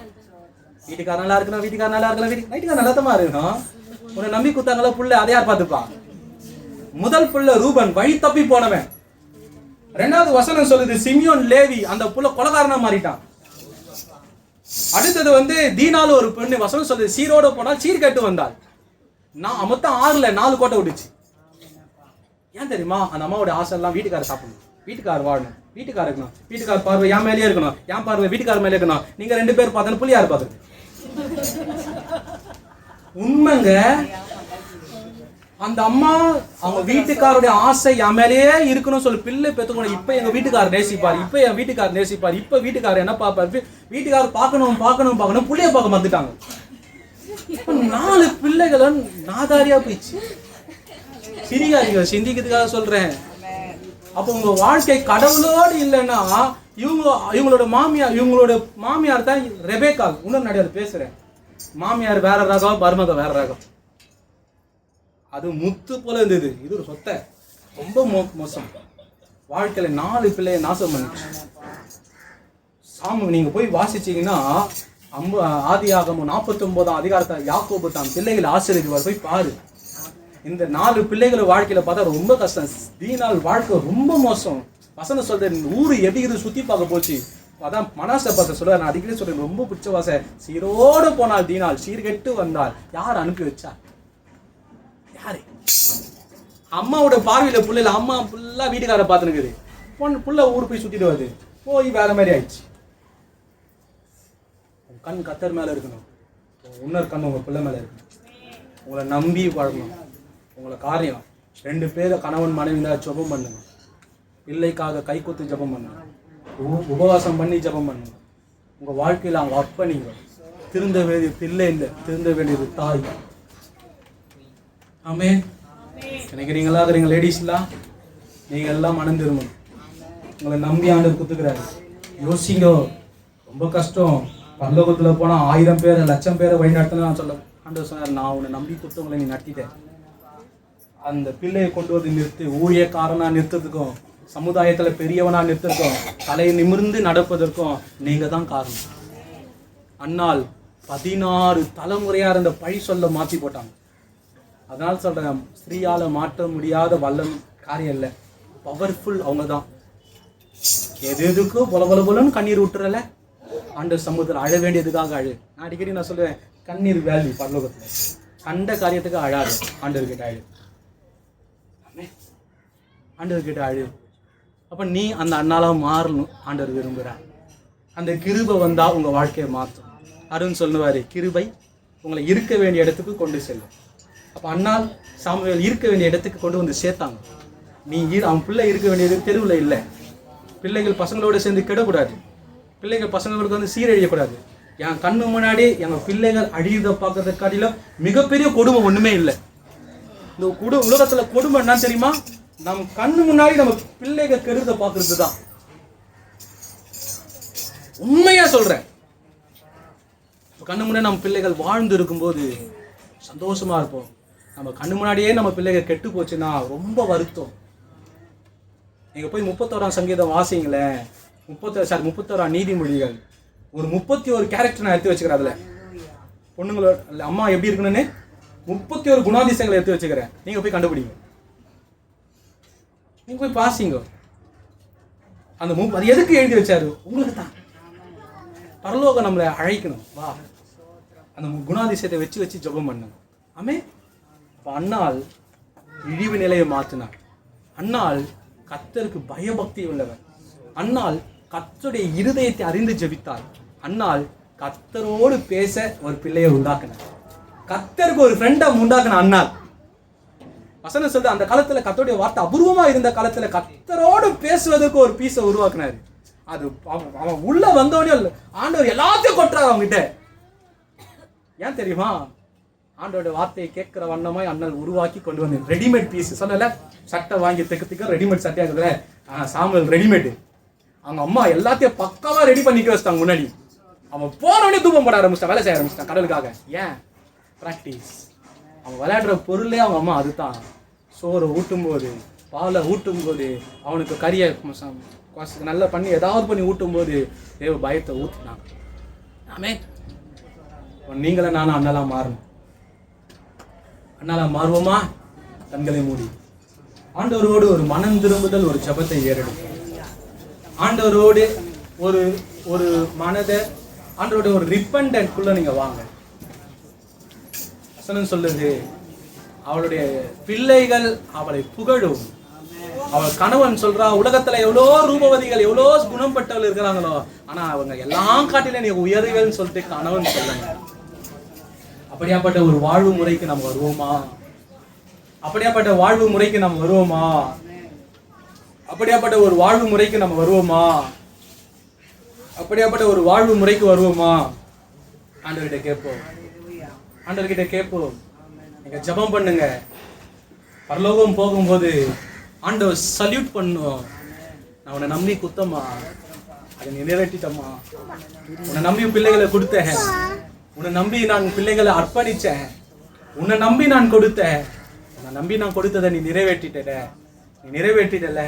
வீட்டுக்கார நல்லா இருக்கணும், வீட்டுக்கார நல்லா இருக்கலாம், வீட்டுக்கார நல்லதமா இருக்கணும். உன்னை நம்பி குத்தாங்களா புள்ள, அதை யார் பார்த்துப்பா? முதல் புள்ள ரூபன், வழி தப்பி போனவன். 2வது வசனம் சொல்லுது, சிமியோன் லேவி, அந்த புள்ள கொலைகாரனா மாறிட்டான். அடுத்தது வந்து தீனால ஒரு பெண்ணு, வசனம் சொல்லுது, சீரோட போனால் சீர் கட்டு வந்தாள். நான் மொத்தம் 6ல 4 கோட்டை விட்டுச்சு. ஏன் தெரியுமா? அந்த அம்மாவோட ஆசை எல்லாம் வீட்டுக்கார சாப்பிடணும், வீட்டுக்கார வாழணும், வீட்டுக்கார இருக்கணும், வீட்டுக்கார பார்வை என் மேலேயே இருக்கணும், என் பார்வை வீட்டுக்கார மேலே இருக்கணும். நீங்க 2 பேர் பார்த்தா புள்ளி யார் பார்த்துருக்கு? உண்மைங்க. அந்த அம்மா அவங்க வீட்டுக்காரோடைய ஆசை என் மேலேயே இருக்கணும் சொல்லி பிள்ளை பெற்றுக்கணும். இப்ப எங்க வீட்டுக்காரர் நேசிப்பார், இப்ப என் வீட்டுக்காரர் நேசிப்பார், இப்ப வீட்டுக்காரர் என்ன பார்ப்பாரு? வீட்டுக்காரர் பார்க்கணும் புள்ளைய பார்க்க மறந்துட்டாங்க. 4 பிள்ளைகளும் நாதாரியா போயிடுச்சு. சிரிக்காதீங்க, சிந்திக்கிறதுக்காக சொல்றேன். அப்ப உங்க வாழ்க்கை கடவுளோடு இல்லைன்னா இவங்களோட மாமியார் தான் ரெபேக்கா. இன்னும் நிறைய பேசுறேன், மாமியார் வேற ரகம், மருமக வேற ரகம். அது முத்து போல இருந்தது, இது ஒரு சொத்தை. ரொம்ப மோசம். வாழ்க்கையில 4 பிள்ளைய நாசம் பண்ணிச்சு. நீங்க போய் வாசிச்சீங்கன்னா ஆதியாகமம் 49ஆம் அதிகாரத்தை யாக்கோபு தான் பிள்ளைகளை ஆசிரியர் போய் பாரு. இந்த 4 பிள்ளைகளை வாழ்க்கையில பார்த்தா ரொம்ப கஷ்டம். தீனால் வாழ்க்கை ரொம்ப மோசம். வசனம் சொல்றேன், ஊரு எப்படி இது சுத்தி பார்க்க போச்சு. அதான் மனாசை பார்த்த சொல்ல, நான் அடிக்கடி சொல்றேன், ரொம்ப பிடிச்ச வாசை. சீரோடு போனால் தீனால், சீர்கெட்டு வந்தால் யார் அனுப்பி வச்சா? யாரு? அம்மாவோட பார்வையில புள்ளைல அம்மா ஃபுல்லா வீட்டுக்கார பார்த்துனுக்குது. புள்ள ஊர் போய் சுத்திட்டு வருது, போய் வேற மாதிரி ஆயிடுச்சு. கண் கத்தர் மேல இருக்கணும், இன்னொரு கண் உங்க பிள்ளை மேல இருக்கணும். உங்களை நம்பி வாழணும். உங்களை காரியம் 2 பேரை கணவன் மனைவி தான் ஜெபம் பண்ணுங்க. பிள்ளைக்காக கை குத்து ஜெபம் பண்ணுங்க, உபவாசம் பண்ணி ஜெபம் பண்ணுங்க. உங்க வாழ்க்கையில அவங்க அர்ப்பணிங்க. திருந்த வேண்டியது பிள்ளை இல்லை, திருந்த வேண்டியது தாய். ஆமென். நினைக்கிறீங்களா? லேடிஸ்லாம் நீங்க எல்லாம் மனம் திரும்பணும். உங்களை நம்பி ஆண்டவர் குத்துக்கிறாரு. யோசிங்க, ரொம்ப கஷ்டம். பரலோகத்துல போனா 1000 பேரை 1,00,000 பேரை வழி நடத்தினா சொல்ல ஆண்டவர் சொன்னார், நான் உன்னை நம்பி குத்தவங்களை நீ நடத்திட்டேன். அந்த பிள்ளையை கொண்டு வந்து நிறுத்து. ஊழியக்காரனா நிறுத்ததுக்கும், சமுதாயத்துல பெரியவனா நிறுத்ததுக்கும், தலையை நிமிர்ந்து நடப்பதற்கும் நீங்க தான் காரணம். அன்னால் 16 தலைமுறையா இருந்த பழி சொல்ல மாற்றி போட்டாங்க. அதனால சொல்றேன், ஸ்திரீயால மாற்ற முடியாத வல்லம் காரியம் இல்லை, பவர்ஃபுல் அவங்க தான். எதுக்கும் பொலன்னு கண்ணீர் விட்டுறல. ஆண்டவர் சமூகத்தில் அழ வேண்டியதுக்காக அழு. நான் அடிக்கடி நான் சொல்லுவேன், கண்ணீர் வேல்வி பரலோகத்துல. கண்ட காரியத்துக்கு அழாது, ஆண்டவர்கிட்ட அழு. ஆண்டவர்கிட்ட அழு. அப்ப நீ அந்த அண்ணால மாறணும். ஆண்டவர் விரும்புகிறார். அந்த கிருபை வந்தா உங்க வாழ்க்கையை மாற்றும். அருண் சொல்லுவாரு, கிருபை உங்களை இருக்க வேண்டிய இடத்துக்கு கொண்டு செல்லும். அப்ப அண்ணால் சாமுவேல் இருக்க வேண்டிய இடத்துக்கு கொண்டு வந்து சேர்த்தாங்க. நீ அவன் பிள்ளை இருக்க வேண்டியது தெருவில் இல்லை. பிள்ளைகள் பசங்களோட சேர்ந்து கெடக்கூடாது. பிள்ளைகள் பசங்களுக்கு வந்து சீரழியக்கூடாது. என் கண்ணு முன்னாடி எங்க பிள்ளைகள் அழியதை பார்க்கறத காட்டிலும் மிகப்பெரிய கொடுமை ஒண்ணுமே இல்லை. இந்த உலகத்துல கொடுமை என்னன்னு தெரியுமா? நம்ம கண்ணு முன்னாடி நம்ம பிள்ளைகள் கெடுத பாக்குறது தான். உண்மையா சொல்றேன். கண்ணு முன்னாடி நம்ம பிள்ளைகள் வாழ்ந்து இருக்கும்போது சந்தோஷமா இருப்போம். நம்ம கண்ணு முன்னாடியே நம்ம பிள்ளைகள் கெட்டு போச்சுன்னா ரொம்ப வருத்தம். நீங்க போய் 31ஆம் சங்கீதம் வாசிங்களேன். 31ஆம் நீதிமொழிகள் ஒரு 31 கேரக்டர் நான் எடுத்து வச்சுக்கிறேன். அதுல பொண்ணுங்களோட அம்மா எப்படி இருக்கணும்னு 31 குணாதிசயங்களை எடுத்து வச்சுக்கிறேன். நீங்க போய் கண்டுபிடிங்க. நீங்க போய் பாசிங்க. அந்த அது எதுக்கு எழுதி வச்சாரு? உங்களுக்கு தான். பரலோகம் நம்மளை அழைக்கணும். வா, அந்த குணாதிசயத்தை வச்சு ஜெபம் பண்ணணும். ஆமே. அன்னாள் இழிவு நிலையை மாற்றினார். அன்னாள் கர்த்தருக்கு பயபக்தி உள்ளவர். அன்னாள் கர்த்தருடைய இருதயத்தை அறிந்து ஜெபித்தாள். அன்னாள் கர்த்தரோடு பேச ஒரு பிள்ளையை உண்டாக்கினார். கர்த்தருக்கு ஒரு ஃப்ரெண்டை உண்டாக்கின அன்னாள். வசனம் சொல்ற அந்த காலத்துல கர்த்தருடைய வார்த்தை அபூர்வமா இருந்த காலத்துல கர்த்தரோடு பேசுவதற்கு ஒரு பீஸை உருவாக்குனாரு. அது அவன் உள்ள வந்தவனே ஆண்டவர் எல்லாத்தையும் கொட்டுறாரு அவங்ககிட்ட. ஏன் தெரியுமா? ஆண்டோட வார்த்தையை கேட்கிற வண்ணமாய் அண்ணல் உருவாக்கி கொண்டு வந்து ரெடிமேட் பீஸ். சொல்லல, சட்டை வாங்கி தைக்கிறதுக்கு ரெடிமேட் சட்டையா இருக்குதுல, சாமுவேல் ரெடிமேடு. அவங்க அம்மா எல்லாத்தையும் பக்காவா ரெடி பண்ணிக்க வச்சிட்டாங்க முன்னாடி. அவன் போனவனே தூபம் போட ஆரம்பிச்சிட்டான், வேலை செய்ய ஆரம்பிச்சிட்டான் கடலுக்காக. ஏன்? பிராக்டிஸ். அவன் விளையாடுற பொருளே அவங்க அம்மா அதுதான். சோறு ஊட்டும் போது, பாலை ஊட்டும் போது, அவனுக்கு கறியை நல்லா பண்ணி ஏதாவது பண்ணி ஊட்டும் போது தேவ பயத்தை ஊற்றினாங்க. ஆமே. நீங்களே நானும் அண்ணலா மாறணும். அண்ணலா மாறுவோமா? கண்களை மூடி ஆண்டவரோடு ஒரு மனம் திரும்புதல், ஒரு ஜெபத்தை ஏறெடுக்கும். ஆண்டவரோடு ஒரு ஒரு மனதை ஆண்டவரோட ஒரு ரிப்பண்டன்ட்குள்ள நீங்க வாங்க. வசனம் சொல்லுது, அவளுடைய பிள்ளைகள் அவளை புகழும். அவள் கணவன் சொல்றா, உலகத்துல எவ்வளோ ரூபவதிகள் எவ்வளோ குணம் பட்டவள் இருக்கிறாங்களோ, ஆனா அவங்க எல்லாம் காட்டில நீ உயர்வுகள்னு சொல்லிட்டு கணவன் சொல்லுங்க. அப்படியாப்பட்ட ஒரு வாழ்வு முறைக்கு நம்ம வருவோமா? அப்படியாப்பட்ட வாழ்வு முறைக்கு நம்ம வருவோமா? அப்படியாப்பட்ட ஒரு வாழ்வு முறைக்கு நம்ம வருவோமா? அப்படியாப்பட்ட ஒரு வாழ்வு முறைக்கு வருவோமா? ஆண்டவர்கிட்ட கேட்போம். ஆண்டவர்கிட்ட கேட்போம். நீங்க ஜெபம் பண்ணுங்க. பரலோகம் போகும்போது ஆண்டவர் சல்யூட் பண்ணுவோம். நான் உன்னை நம்பி குத்தம்மா, அதை நிறைவேற்றிட்டம்மா. உன்னை நம்பி பிள்ளைகளை கொடுத்தேன். உன்னை நம்பி நான் பிள்ளைகளை அர்ப்பணிச்சேன். உன்னை நம்பி நான் கொடுத்தேன். உன்னை நம்பி நான் கொடுத்ததை நீ நிறைவேற்றிட்ட. நீ நிறைவேற்றிடல.